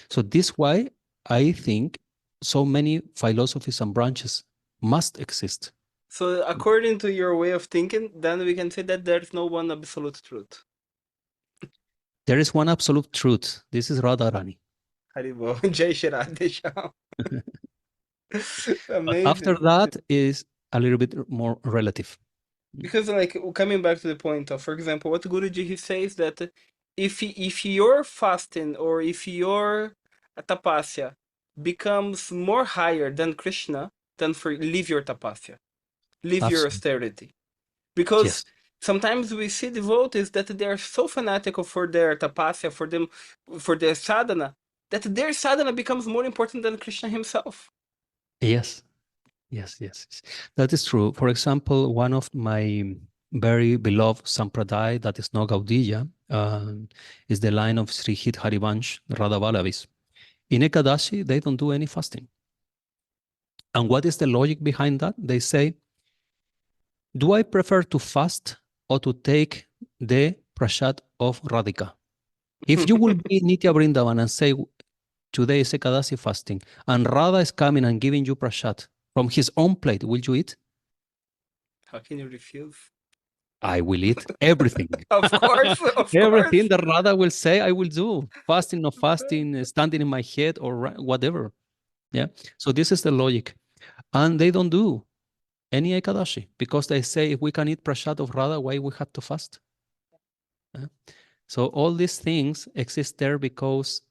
So this why I think so many philosophies and branches must exist. So according to your way of thinking, then we can say that there's no one absolute truth. There is one absolute truth. This is Radharani. Haribol. Jai Shri Radhe Shyam. After that is a little bit more relative. Because like coming back to the point of, for example, what Guruji he says that if your fasting or if your tapasya becomes more higher than Krishna, then leave your tapasya, leave your austerity. Because sometimes we see devotees that they are so fanatical for their tapasya, for their sadhana, that their sadhana becomes more important than Krishna himself. Yes. That is true. For example, one of my very beloved sampradaya that is not Gaudya is the line of Sri Hit Harivansh, Radha Vallabhis. In Ekadashi, they don't do any fasting. And what is the logic behind that? They say, do I prefer to fast or to take the prasad of Radhika? If you will be Nitya Vrindavan and say, today is Ekadashi fasting, and Radha is coming and giving you prasad from his own plate, will you eat? How can you refuse? I will eat everything. Of course. Everything that Radha will say, I will do. Fasting, no fasting, standing in my head or whatever. Yeah. So this is the logic. And they don't do any Ekadashi because they say if we can eat prasad of Radha, why we have to fast? So all these things exist there because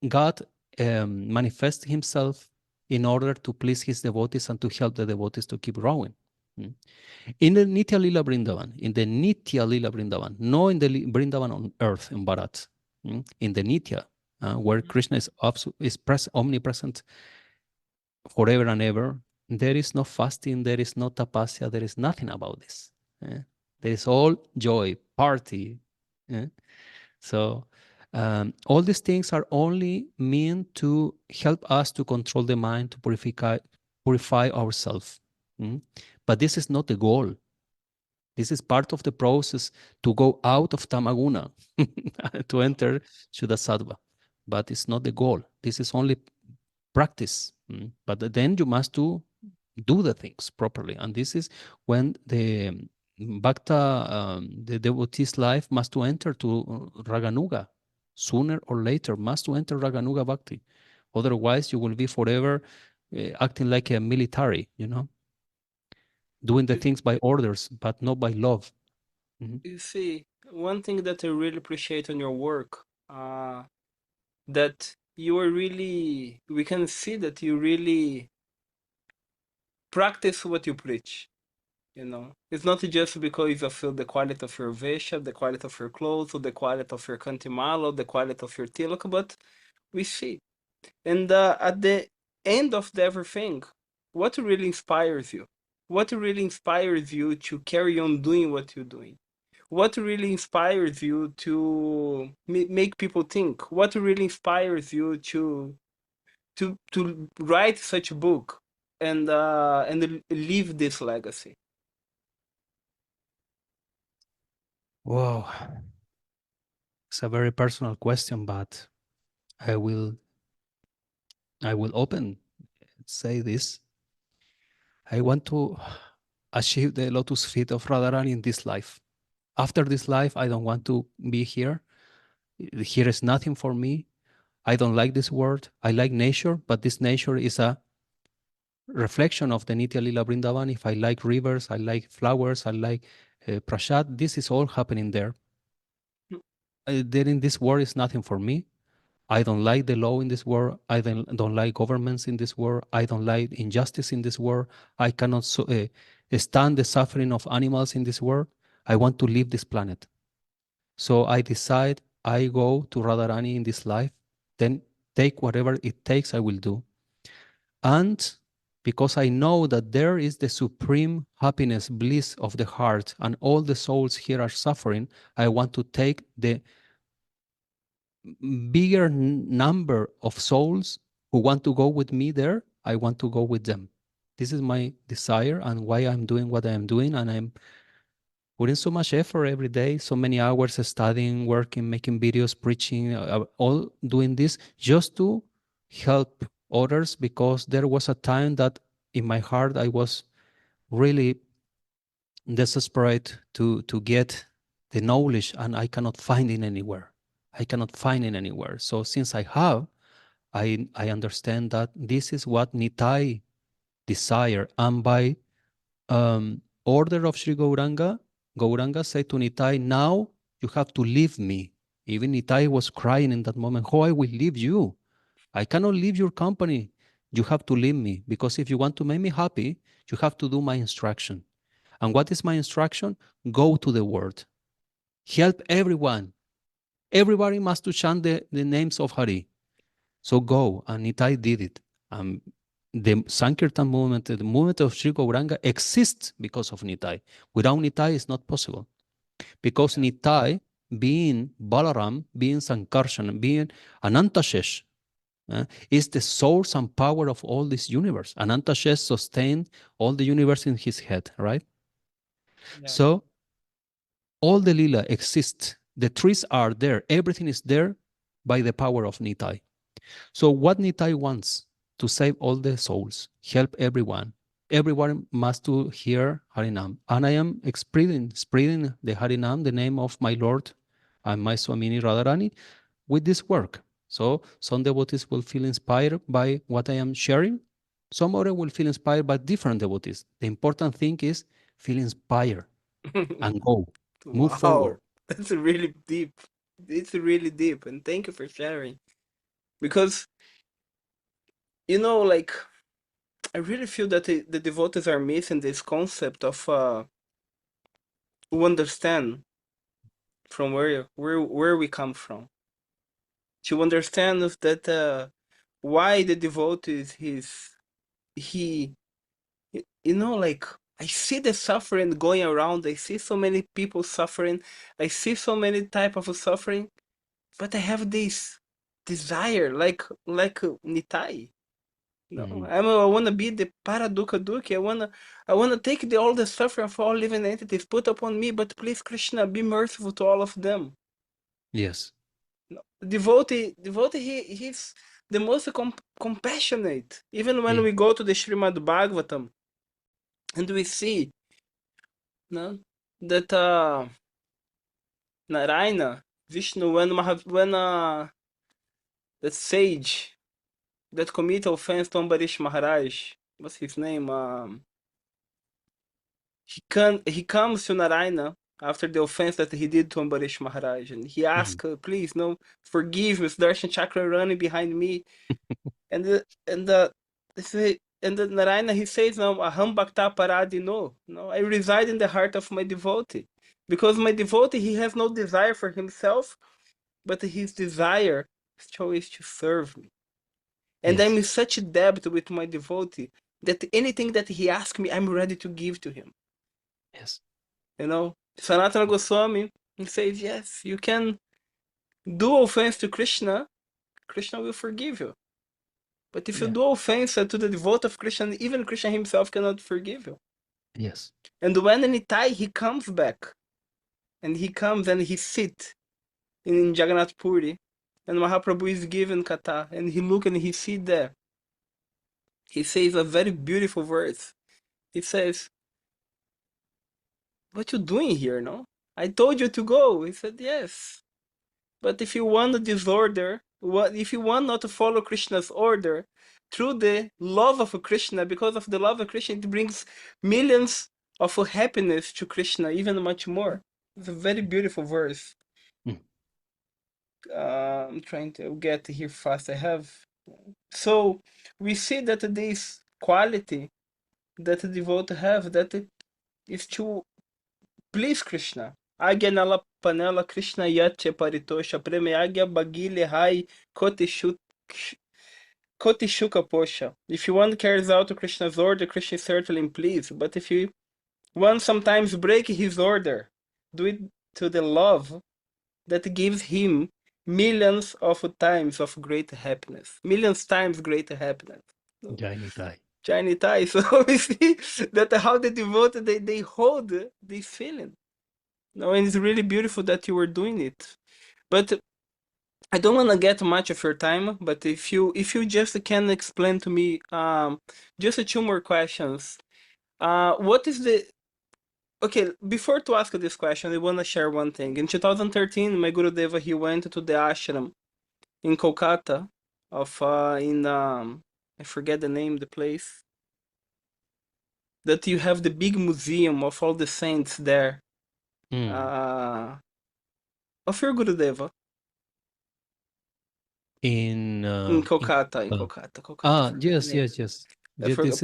God manifests himself in order to please his devotees and to help the devotees to keep growing. In the Nitya Lila Vrindavan, no in the Vrindavan on earth, in Bharat, in the Nitya, where Krishna is omnipresent forever and ever, there is no fasting, there is no tapasya, there is nothing about this. There is all joy, party, Yeah? So all these things are only meant to help us to control the mind, to purify ourselves. But this is not the goal. This is part of the process to go out of tamaguna, to enter Shuddha But it's not the goal. This is only practice. But then you must do the things properly. And this is when the Bhakta, the devotee's life must to enter to Raganuga. Sooner or later, must to enter Raganuga Bhakti. Otherwise, you will be forever acting like a military, doing the things by orders, but not by love. You see, one thing that I really appreciate on your work, that you are really, we can see that you really practice what you preach. It's not just because of the quality of your vesha, the quality of your clothes, or the quality of your kantimala, the quality of your tilak, but we see. And at the end of everything, what really inspires you? What really inspires you to carry on doing what you're doing? What really inspires you to make people think? What really inspires you to write such a book and leave this legacy? Wow, it's a very personal question, but I will say this. I want to achieve the lotus feet of Radharani in this life. After this life, I don't want to be here. Here is nothing for me. I don't like this world. I like nature, but this nature is a reflection of the Nitya Lila Vrindavan. If I like rivers, I like flowers, I like prasad, this is all happening there. There in this world is nothing for me. I don't like the law in this world. I don't like governments in this world. I don't like injustice in this world. I cannot stand the suffering of animals in this world. I want to leave this planet. So I decide I go to Radharani in this life, then take whatever it takes, I will do. And because I know that there is the supreme happiness, bliss of the heart, and all the souls here are suffering, I want to take the bigger number of souls who want to go with me there. I want to go with them. This is my desire and why I'm doing what I am doing. And I'm putting so much effort every day, so many hours studying, working, making videos, preaching, all doing this just to help others, because there was a time that in my heart I was really desperate to get the knowledge, and I cannot find it anywhere. I cannot find it anywhere. So since I have, I understand that this is what Nitai desire. And by order of Sri Gauranga, Gauranga said to Nitai, now you have to leave me. Even Nitai was crying in that moment, how I will leave you? I cannot leave your company. You have to leave me, because if you want to make me happy, you have to do my instruction. And what is my instruction? Go to the world. Help everyone. Everybody must to chant the names of Hari. So go. And Nitai did it. The Sankirtan movement, the movement of Sri Gauranga exists because of Nitai. Without Nitai, it's not possible. Because Nitai, being Balaram, being Sankarshan, being Anantashesh, is the source and power of all this universe. Anantashesh sustained all the universe in his head, right? Yeah. So all the lila exists. The trees are there. Everything is there by the power of Nitai. So what Nitai wants? To save all the souls, help everyone. Everyone must to hear Harinam. And I am spreading the Harinam, the name of my Lord and my Swamini Radharani, with this work. So some devotees will feel inspired by what I am sharing. Some other will feel inspired by different devotees. The important thing is feel inspired and go. Move forward. That's really deep. It's really deep. And thank you for sharing. Because, like, I really feel that the devotees are missing this concept of who understand from where we come from. To understand that why the devotee is like I see the suffering going around. I see so many people suffering. I see so many type of suffering, but I have this desire, like Nitai. No, I wanna be the Paraduka Duki. I wanna take all the suffering of all living entities put upon me, but please, Krishna, be merciful to all of them. Yes. No, devotee, he's the most compassionate. Even when Yeah. we go to the Srimad Bhagavatam and we see, no, that Narayana, Vishnu, that sage that commit offense to Ambarish Maharaj, what's his name? He comes to Narayana after the offense that he did to Ambarish Maharaj, and he asks, please, no, forgive me, Darshan Chakra running behind me. and the Narayana, he says, no, aham bhakta paradi, no, I reside in the heart of my devotee. Because my devotee, he has no desire for himself, but his desire is to serve me. And Yes. I'm in such a debt with my devotee that anything that he asks me, I'm ready to give to him. Yes. You know, Sanatana Goswami, he says, yes, you can do offense to Krishna, Krishna will forgive you. But if you do offense to the devote of Krishna, even Krishna himself cannot forgive you. Yes. And when Nitai, he comes back, and he comes and he sits in Jagannath Puri, and Mahaprabhu is given kata, and he look and he see there. He says a very beautiful verse. He says, what you doing here, no? I told you to go. He said, yes. But if you want a disorder, if you want not to follow Krishna's order, through the love of Krishna, because of the love of Krishna, it brings millions of happiness to Krishna, even much more. It's a very beautiful verse. I'm trying to get here fast. So we see that this quality that the devotee have, that it is to please Krishna. Agya nala panela Krishna yache paritosha preme agya bagile hai kotishuka posha. If you want carries out Krishna's order, Krishna is certainly pleased. But if you want sometimes break his order, do it to the love that gives him millions of times of great happiness. Millions times greater happiness. Jai. So we see that how the devoted they hold this feeling. No, and it's really beautiful that you were doing it. But I don't want to get much of your time, but if you just can explain to me just two more questions. What is the Okay, before to ask this question, I want to share one thing. In 2013, my Gurudeva, he went to the ashram in Kolkata of I forget the name of the place. That you have the big museum of all the saints there. Of your Gurudeva. In Kolkata. Yes. I forgot. This is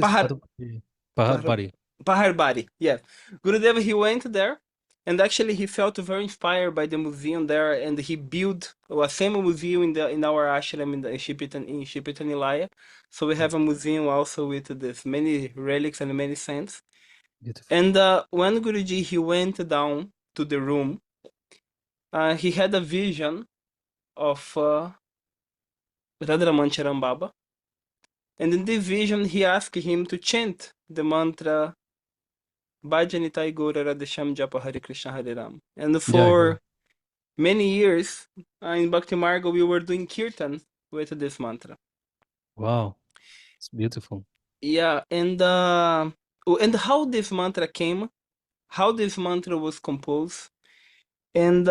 Paharbari, yeah. Gurudeva, he went there, and actually he felt very inspired by the museum there, and he built a same museum in our ashram in Shipitanilaya. So we have a museum also with this many relics and many saints. Beautiful. And when Guruji he went down to the room, he had a vision of Radharaman Baba. And in this vision, he asked him to chant the mantra Bhajanitai Gaura Radhesham Japa Hare Krishna Hare Ram. And for many years in Bhakti Marga, we were doing kirtan with this mantra. Wow, it's beautiful. Yeah, and how this mantra came, how this mantra was composed, and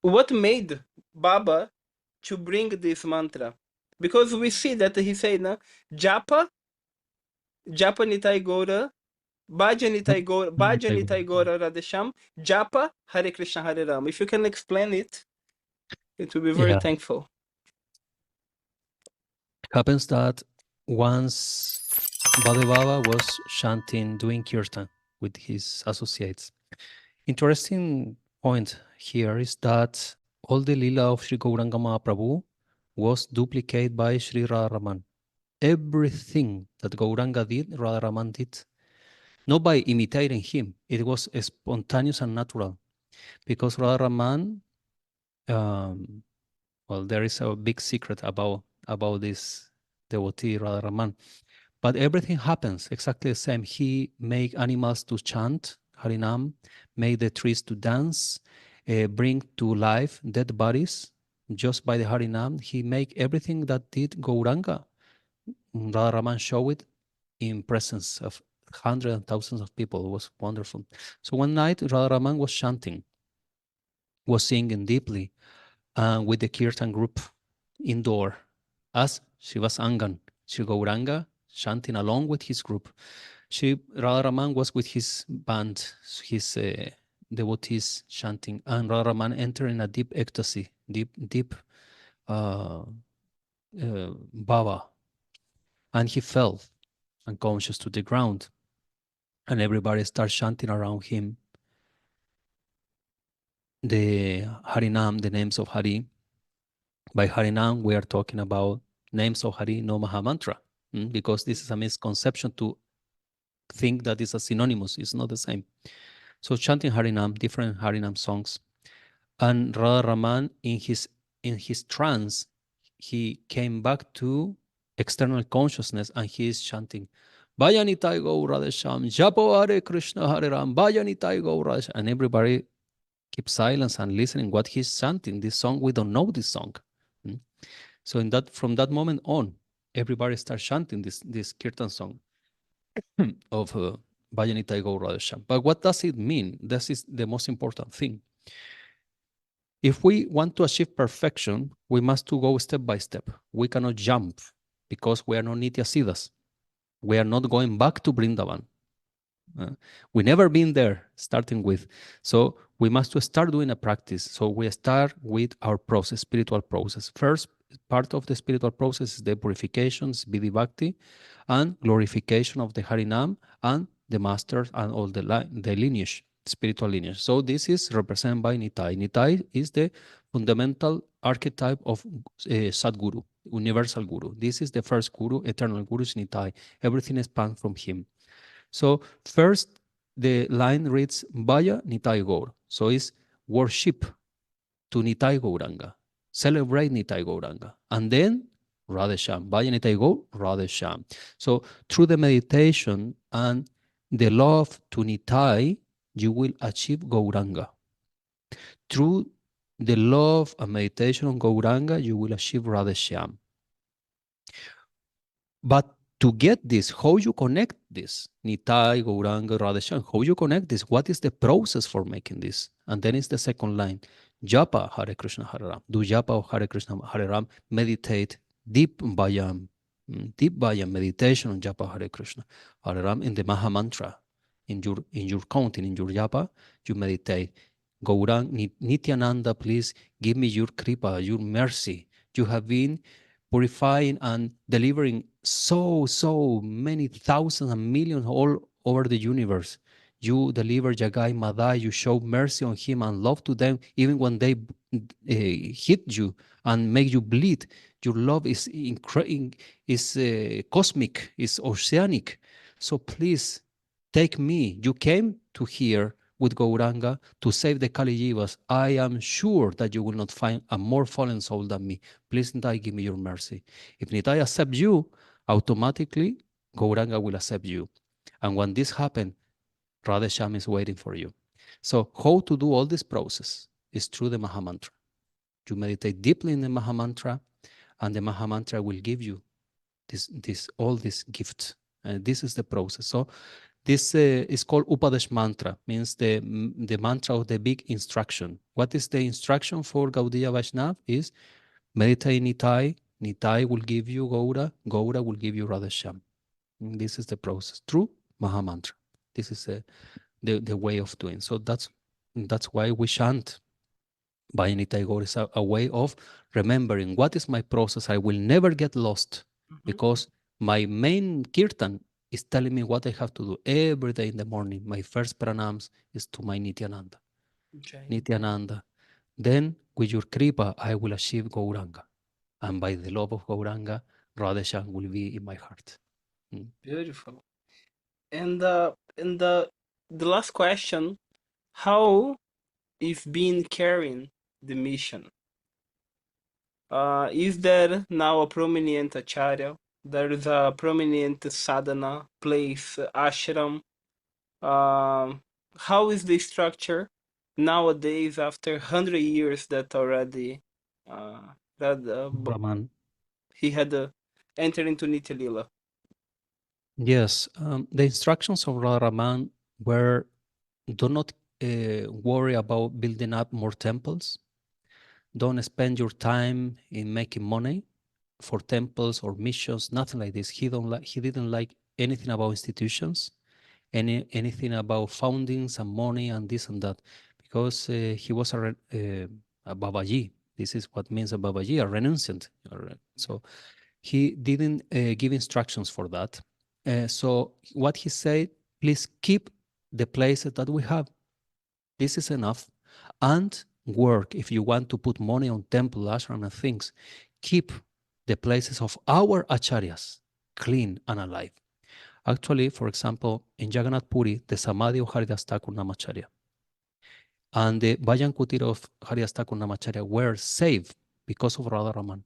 what made Baba to bring this mantra. Because we see that he said, Japa Nitai Gaura, Bhajanitai Gaura Radhesham, Japa Hare Krishna Hare Ram. If you can explain it, it will be very thankful. It happens that once Bhade Baba was chanting, doing kirtan with his associates. Interesting point here is that all the lila of Sri Gauranga Mahaprabhu was duplicated by Sri Radharaman. everything that Gauranga did, Radharaman did. Not by imitating him. It was spontaneous and natural. Because Radharaman, well, there is a big secret about this devotee, Radharaman. But everything happens exactly the same. He made animals to chant Harinam, made the trees to dance, bring to life dead bodies just by the Harinam. He made everything that did Gauranga. Radharaman showed it in presence of hundreds and thousands of people. It was wonderful. So one night, Radharaman was chanting, was singing deeply with the Kirtan group indoor as Shivasangan, Sri Gauranga, chanting along with his group. Radharaman was with his band, his devotees chanting, and Radharaman entered in a deep ecstasy, deep bhava, and he fell unconscious to the ground, and everybody started chanting around him the Harinam, the names of Hari. By Harinam, we are talking about names of Hari, no Mahamantra, because this is a misconception to think that it's a synonymous. It's not the same. So chanting Harinam, different Harinam songs, and Radharaman in his trance, he came back to external consciousness, and he is chanting Vajanitai Gaura Desham, Japo Hare Krishna Hare Ram, Vajanitai Gaura, and everybody keeps silence and listening what he's chanting. This song, we don't know this song. So from that moment on, everybody starts chanting this kirtan song of Vajanitai Gaura Desham. But what does it mean? This is the most important thing. If we want to achieve perfection, we must go step by step. We cannot jump because we are not Nitya Siddhas. We are not going back to Vrindavan. We never been there starting with. So we must start doing a practice. So we start with our process, spiritual process. First part of the spiritual process is the purification, Vidhi Bhakti, and glorification of the Harinam and the masters and all the lineage, spiritual lineage. So this is represented by Nitai. Nitai is the fundamental archetype of Sadguru, universal Guru. This is the first Guru, eternal Guru is Nitai. Everything is spanned from him. So first, the line reads Vaya Nitai Gaur. So it's worship to Nitai Gauranga. Celebrate Nitai Gauranga. And then Radhesham. Vaya Nitai Gaur, Radhesham. So through the meditation and the love to Nitai, you will achieve Gauranga. Through the love and meditation on Gauranga, you will achieve Radhesham. But to get this, how you connect this, Nitai, Gauranga, Radhesham, how you connect this? What is the process for making this? And then it's the second line, Japa Hare Krishna Hare Ram. Do Japa of Hare Krishna Hare Ram, meditate deep Vayam meditation on Japa Hare Krishna Hare Ram in the Maha Mantra. In your counting, in your Japa, you meditate. Gaurang, Nityananda, please give me your kripa, your mercy. You have been purifying and delivering so many thousands and millions all over the universe. You deliver Jagai Madai, you show mercy on him and love to them, even when they hit you and make you bleed. Your love is cosmic, is oceanic. So please take me. You came to here with Gauranga to save the Kali Jivas. I am sure that you will not find a more fallen soul than me. Please, Nitai, give me your mercy. If Nitai accepts you, automatically Gauranga will accept you. And when this happens, Radhesham is waiting for you. So how to do all this process is through the Mahamantra. You meditate deeply in the Mahamantra, and the Mahamantra will give you all these gifts. And this is the process. So this is called Upadesh Mantra, means the mantra of the big instruction. What is the instruction for Gaudya Vaishnav is meditate Nitai, Nitai will give you Gaura, Gaura will give you Radhesham. This is the process through Mahamantra. This is the way of doing. So that's why we chant by Nitai Gaura. It's a way of remembering what is my process. I will never get lost because my main kirtan is telling me what I have to do every day in the morning. My first pranams is to my Nityananda. Okay. Nityananda. Then with your kripa, I will achieve Gauranga. And by the love of Gauranga, Radhesha will be in my heart. Beautiful. And the last question, how is being carrying the mission? Is there now a prominent acharya? There is a prominent sadhana place, ashram. How is the structure nowadays after 100 years that already Brahman. he had entered into Nitya Lila? Yes, the instructions of Radharaman were, do not worry about building up more temples. Don't spend your time in making money for temples or missions, nothing like this. He didn't like anything about institutions, anything about foundings and money and this and that, because he was a Babaji. This is what means a Babaji, a renunciant. So he didn't give instructions for that. So what he said, please keep the places that we have. This is enough. And work, if you want to put money on temple, ashram and things, keep the places of our acharyas clean and alive. Actually, for example, in Jagannath Puri, the Samadhi of Haridas Thakur Namacharya and the Vajan Kutir of Haridas Thakur Namacharya were saved because of Radharaman.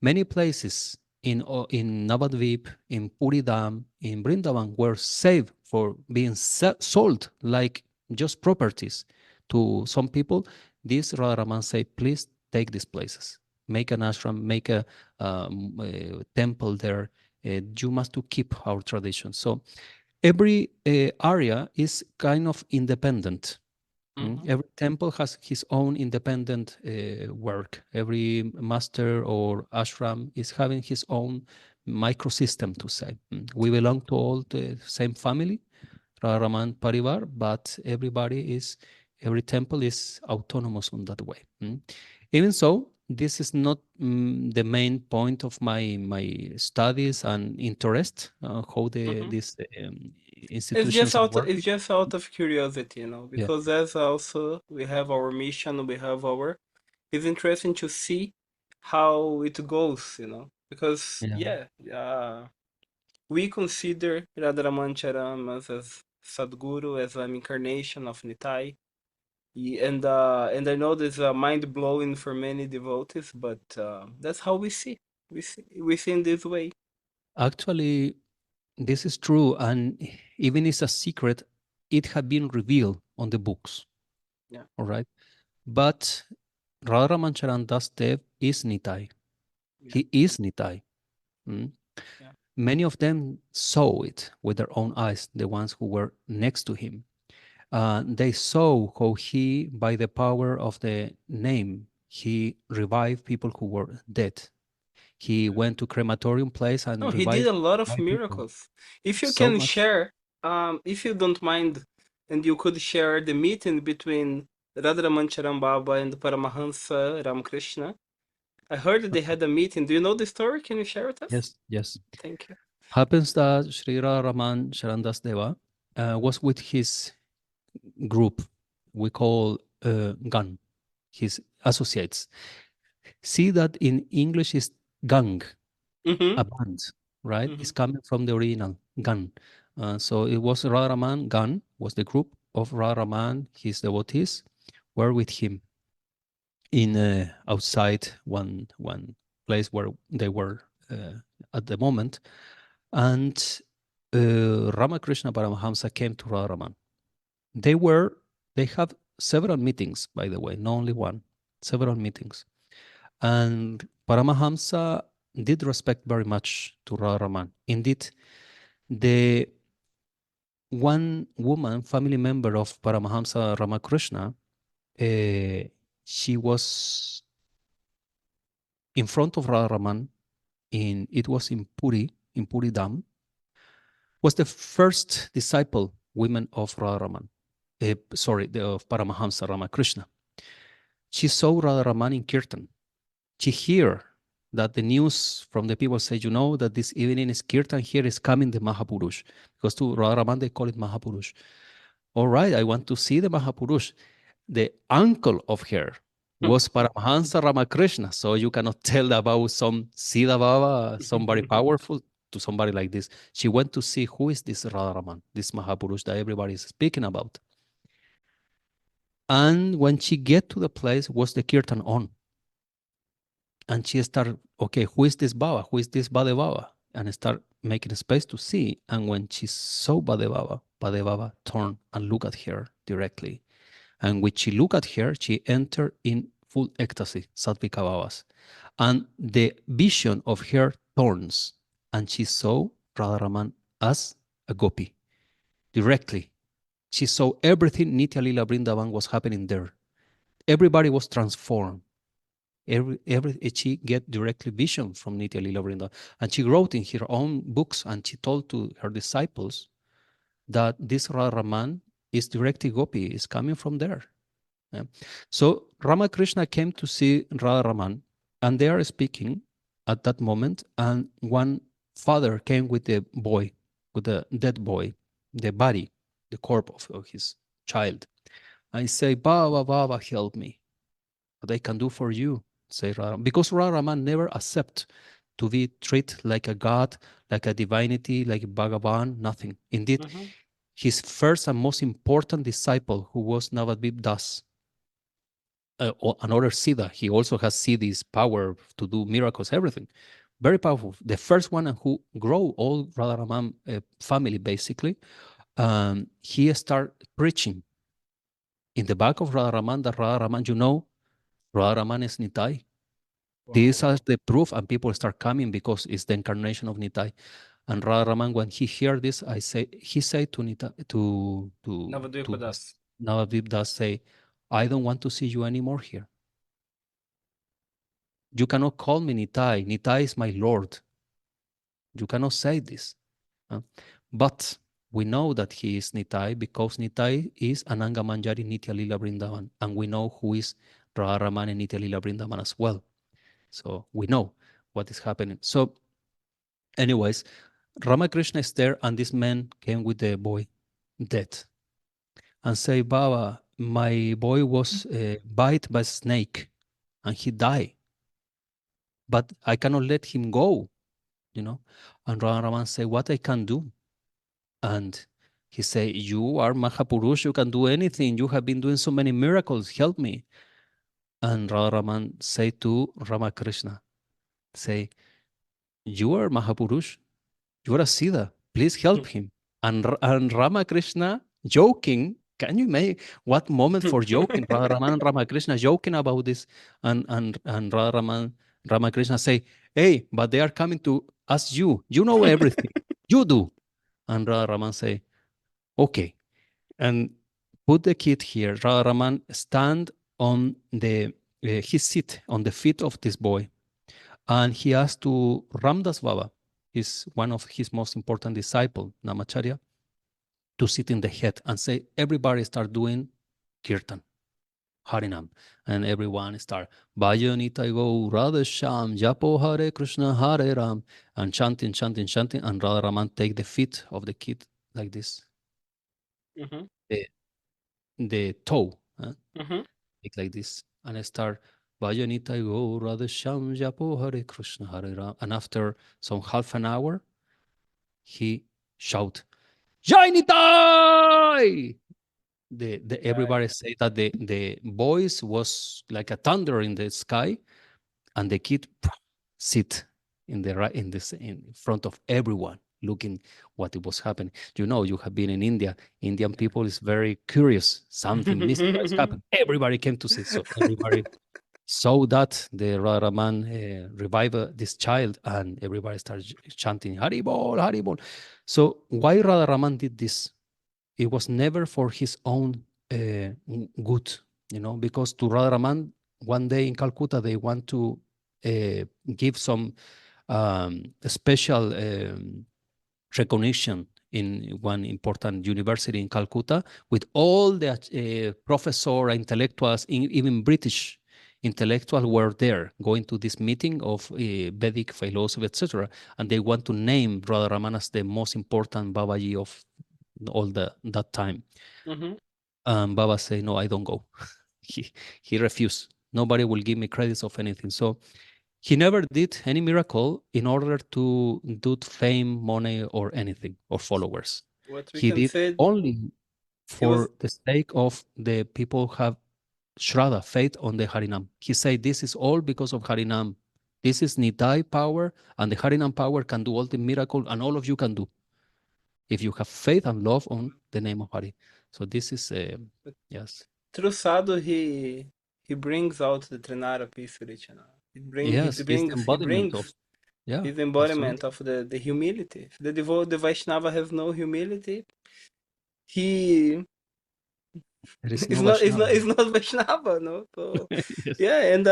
Many places in Navadvip, in Puri Dham, in Vrindavan were saved for being sold like just properties to some people. This Radharaman said, please take these places, make an ashram, make a temple there. You must to keep our tradition. So every area is kind of independent. Every temple has his own independent work. Every master or ashram is having his own microsystem, to say. We belong to all the same family, Nityananda Parivar, but every temple is autonomous in that way. Even so, this is not the main point of my studies and interest, how these institutions work. It's just out of curiosity, because as also we have our mission, we have it's interesting to see how it goes, because we consider Radharaman Charan as Sadguru, as an incarnation of Nitai. And I know this is mind-blowing for many devotees, but that's how we see. We see in this way. Actually, this is true, and even it's a secret, it had been revealed on the books. Yeah. All right. But Radharaman Charan Das Dev is Nitai. Yeah. He is Nitai. Yeah. Many of them saw it with their own eyes, the ones who were next to him. They saw how he, by the power of the name, he revived people who were dead. He went to crematorium place and he did a lot of miracles. If you can share, if you don't mind, and you could share the meeting between Radharaman Charan Baba and Paramahansa Ramakrishna. I heard that they had a meeting. Do you know the story? Can you share with us? Yes. Thank you. Happens that Sri Radharaman Charan Das Deva was with his group we call 𝗏, his associates. See that in English is gang, a band, right? It's coming from the original 𝗏. So it was Radharaman, 𝗏 was the group of Radharaman, his devotees were with him in outside one place where they were at the moment. And Ramakrishna Paramahamsa came to Radharaman. They have several meetings, by the way, not only one, several meetings. And Paramahamsa did respect very much to Radharaman. Indeed, the one woman, family member of Paramahamsa Ramakrishna, she was in front of Radharaman, it was in Puri Dham, was the first disciple women of Radharaman. Of Paramahamsa Ramakrishna. She saw Radharaman in Kirtan. She heard that the news from the people say, that this evening is Kirtan, here is coming the Mahapurush. Because to Radharaman they call it Mahapurush. All right, I want to see the Mahapurush. The uncle of her, was Paramahansa Ramakrishna. So you cannot tell about some Siddha Baba, somebody powerful, to somebody like this. She went to see who is this Radharaman, this Mahapurush that everybody is speaking about. And when she get to the place, was the kirtan on. And she started, okay, who is this Baba? Who is this Bade Baba? And start making a space to see. And when she saw Bade Baba turned and looked at her directly. And when she looked at her, she entered in full ecstasy, Sattvika Bhavas. And the vision of her turns, and she saw Radharaman as a gopi, directly. She saw everything Nitya Lila Vrindavan was happening there. Everybody was transformed. She get directly vision from Nitya Lila Vrindavan. And she wrote in her own books, and she told to her disciples that this Radharaman is directly gopi, is coming from there. Yeah. So Ramakrishna came to see Radharaman, and they are speaking at that moment, and one father came with the boy, with the dead boy, the body, the corpse of his child. I say, Baba, help me. What I can do for you, say Radharaman. Because Radharaman never accept to be treated like a god, like a divinity, like Bhagavan, nothing. Indeed, his first and most important disciple, who was Navadvip Das, another Siddha, he also has Siddhi's power to do miracles, everything. Very powerful. The first one who grew all Radharaman family, basically, he started preaching in the back of Radharaman, that Radharaman, you know, Radharaman is Nitai. Wow. These are the proof, and people start coming because it's the incarnation of Nitai. And Radharaman, when he heard this, he said to Nitai, to Navadvip Das, say, I don't want to see you anymore here. You cannot call me Nitai. Nitai is my Lord. You cannot say this. But we know that he is Nitai because Nitai is Ananga Manjari Nitya Lila Vrindavan. And we know who is Radharaman and Nitya Lila Vrindavan as well. So we know what is happening. So anyways, Ramakrishna is there, and this man came with the boy dead and say, Baba, my boy was bitten by a snake and he died. But I cannot let him go, you know. And Radharaman say, what I can do? And he say, you are Mahapurush, you can do anything. You have been doing so many miracles, help me. And Radharaman say to Ramakrishna, say, you are Mahapurush, you are a Siddha, please help him. And Ramakrishna joking, can you make what moment for joking? Radharaman and Ramakrishna joking about this. And Ramakrishna say, hey, but they are coming to ask you. You know everything. You do. And Radharaman say, okay. And put the kid here. Radharaman stand on his seat, on the feet of this boy. And he asked to Ramdas Baba, is one of his most important disciples, Namacharya, to sit in the head and say, everybody start doing kirtan, Harinam. And everyone start, Bhajanita Gaura Sham, Japo Hare Krishna Hare Ram, and chanting. And Radharaman take the feet of the kid like this. The toe, like this. And I start, Bhajanita Gaura Sham, Japo Hare Krishna Hare Ram. And after some half an hour, he shout, Jai Nitai! Everybody say that the voice was like a thunder in the sky, and the kid sit in front of everyone, looking what it was happening. You know, you have been in India. Indian people is very curious. Something mysterious happened. Everybody came to see. So everybody saw that the Radharaman revived this child, and everybody started chanting Haribol, Haribol. So why Radharaman did this? It was never for his own good, you know, because to Radharaman, one day in Calcutta, they want to give some special recognition in one important university in Calcutta with all the professor, intellectuals, even British intellectuals were there going to this meeting of Vedic philosophy, etc. And they want to name Radharaman as the most important Babaji of all that time. Baba say, no, I don't go. He refused. Nobody will give me credits of anything. So he never did any miracle in order to do fame, money, or anything, or followers. What we He can did say, only he was for the sake of the people who have Shraddha, faith on the Harinam. He said, this is all because of Harinam. This is Nitai power, and the Harinam power can do all the miracle, and all of you can do if you have faith and love on the name of Hari. So this is, yes. through sadhu, he brings out the Trinara peace Richana. Yes, he's the embodiment of, yeah, his embodiment absolutely. of the humility. If the devote, the Vaishnava has no humility, he There is is no not Vaishnava. is not Vaishnava, no. So Yes. yeah, and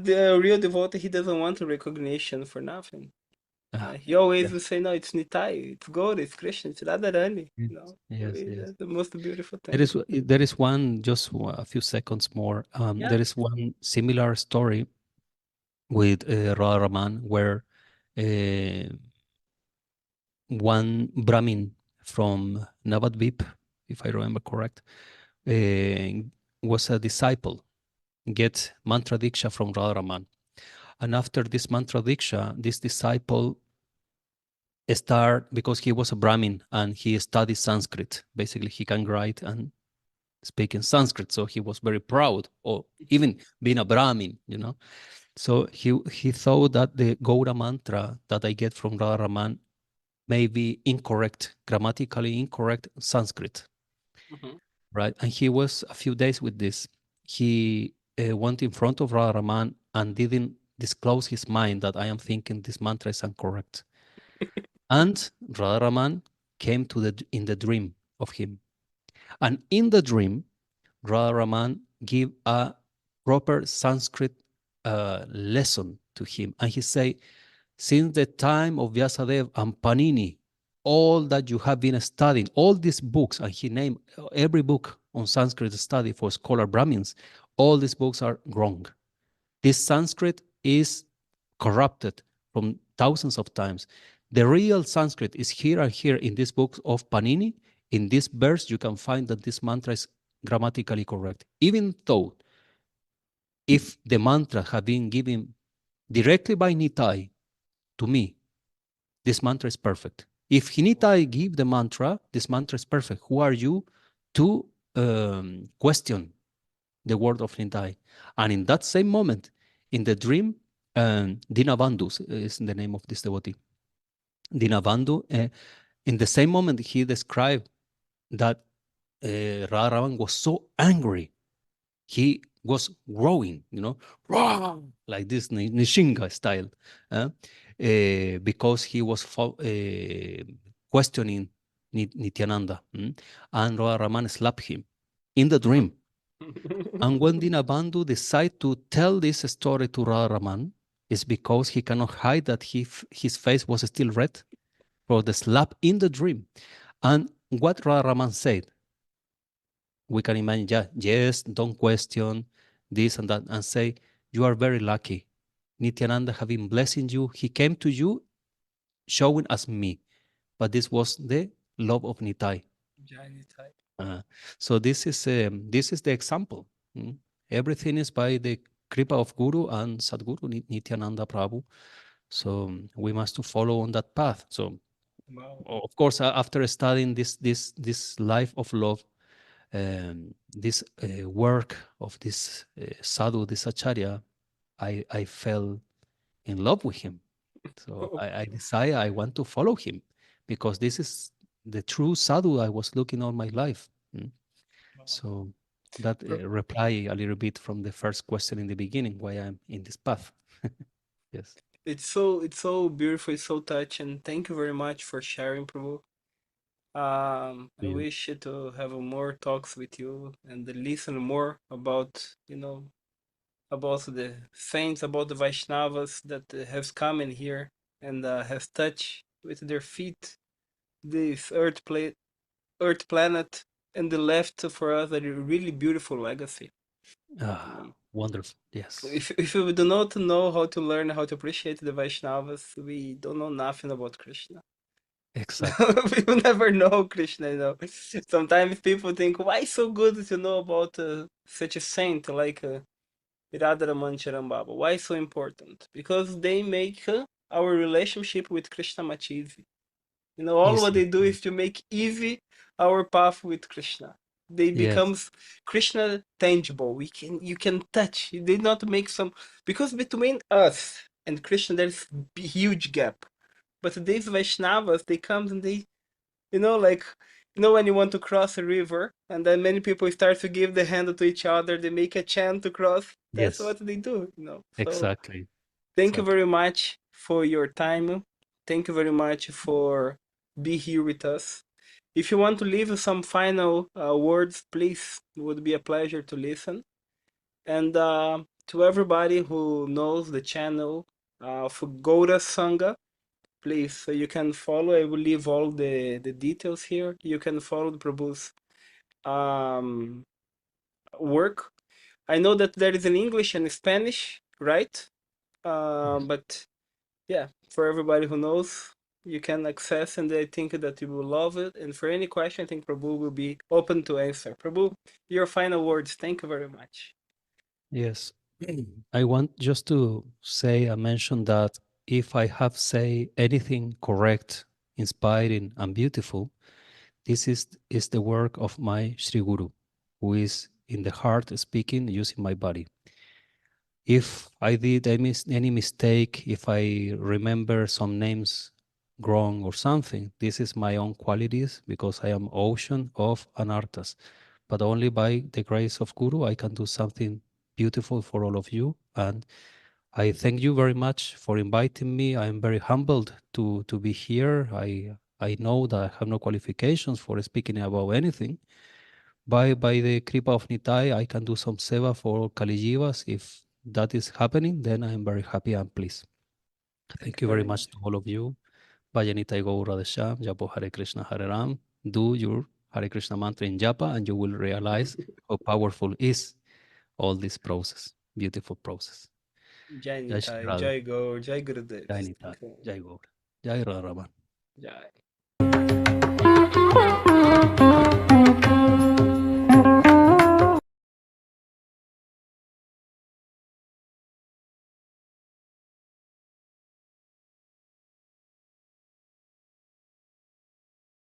the real devotee, he doesn't want recognition for nothing. He always will say, no, it's Nitai, it's God, it's Krishna, it's Radharani. Yes, You know, yes, really, yes. that's the most beautiful thing. There is one, just a few seconds more. Yeah. There is one similar story with Radharaman where one Brahmin from Navadvip, if I remember correct, was a disciple, get mantra diksha from Radharaman. And after this mantra diksha, this disciple because he was a Brahmin and he studied Sanskrit. Basically, he can write and speak in Sanskrit. So he was very proud of even being a Brahmin, you know. So he thought that the Gaura mantra that I get from Radharaman may be incorrect, grammatically incorrect Sanskrit, right? And he was a few days with this. He went in front of Radharaman and didn't disclose his mind that I am thinking this mantra is incorrect. And Radharaman came in the dream of him. And in the dream, Radharaman gave a proper Sanskrit lesson to him. And he said, since the time of Vyasadeva and Panini, all that you have been studying, all these books, and he named every book on Sanskrit study for scholar Brahmins, all these books are wrong. This Sanskrit is corrupted from thousands of times. The real Sanskrit is here and here in this book of Panini. In this verse, you can find that this mantra is grammatically correct. Even though if the mantra had been given directly by Nitai to me, this mantra is perfect. If Nitai give the mantra, this mantra is perfect. Who are you to question the word of Nitai? And in that same moment, in the dream, Dinabandhu is the name of this devotee. Dinabandhu, in the same moment, he described that Radharaman was so angry. He was growing, you know, like this Nishinga style, because he was questioning Nityananda. And Radharaman slapped him in the dream. And when Dinabandhu decided to tell this story to Radharaman, is because he cannot hide that his face was still red for the slap in the dream. And what Radharaman said, we can imagine, yeah, yes, don't question this and that, and say, you are very lucky. Nityananda have been blessing you. He came to you showing as me, but this was the love of Nitai. So this is the example. Everything is by the kripa of Guru and Sadguru Nityananda Prabhu. So we must to follow on that path. So of course, after studying this life of love, this work of this sadhu, this acharya, I fell in love with him. So I decided I want to follow him because this is the true sadhu I was looking all my life. So that reply a little bit from the first question in the beginning, why I'm in this path. Yes. It's so beautiful, it's so touching. Thank you very much for sharing, Prabhu. I wish to have more talks with you and listen more about, about the saints, about the Vaishnavas that have come in here and has touched with their feet this earth planet and they left for us a really beautiful legacy. Wonderful. Yes. If we do not know how to learn how to appreciate the Vaishnavas, we don't know nothing about Krishna. Exactly. We will never know Krishna, Sometimes people think, why so good to know about such a saint like Radharaman Charambaba. Why so important? Because they make our relationship with Krishna much easy. You know, all what they do is to make easy our path with Krishna. They becomes Krishna tangible. You can touch. They not make some, because between us and Krishna there's a huge gap. But these Vaishnavas, they come and they, like, when you want to cross a river and then many people start to give the hand to each other, they make a chant to cross. That's what they do, So Exactly. Thank you very much for your time. Thank you very much for being here with us. If you want to leave some final words, please, it would be a pleasure to listen. And to everybody who knows the channel for Gaura Sangha, please, so you can follow. I will leave all the details here. You can follow the Prabhu's work. I know that there is in English and Spanish, right? But yeah, for everybody who knows, you can access, and I think that you will love it. And for any question, I think Prabhu will be open to answer. Prabhu, your final words. Thank you very much. Yes. I want just to say and mention that if I have say anything correct, inspiring, and beautiful, this is the work of my Sri Guru, who is in the heart speaking using my body. If I did any mistake, if I remember some names wrong or something, this is my own qualities, because I am ocean of anarthas. But only by the grace of Guru, I can do something beautiful for all of you. And I thank you very much for inviting me. I am very humbled to be here. I know that I have no qualifications for speaking about anything. By the Kripa of Nitai, I can do some seva for Kali Jivas. If that is happening, then I am very happy and pleased. Thank you very much to all of you. Vaya Nitai Gaura de Sham, Japo Hare Krishna Hare Ram. Do your Hare Krishna mantra in Japa, and you will realize how powerful is all this process, beautiful process. Jai Nitai, Jai Gaur, Jai Gurudev. Jai Nitai, Jai Gaur, Jai Radha Raman. Jai.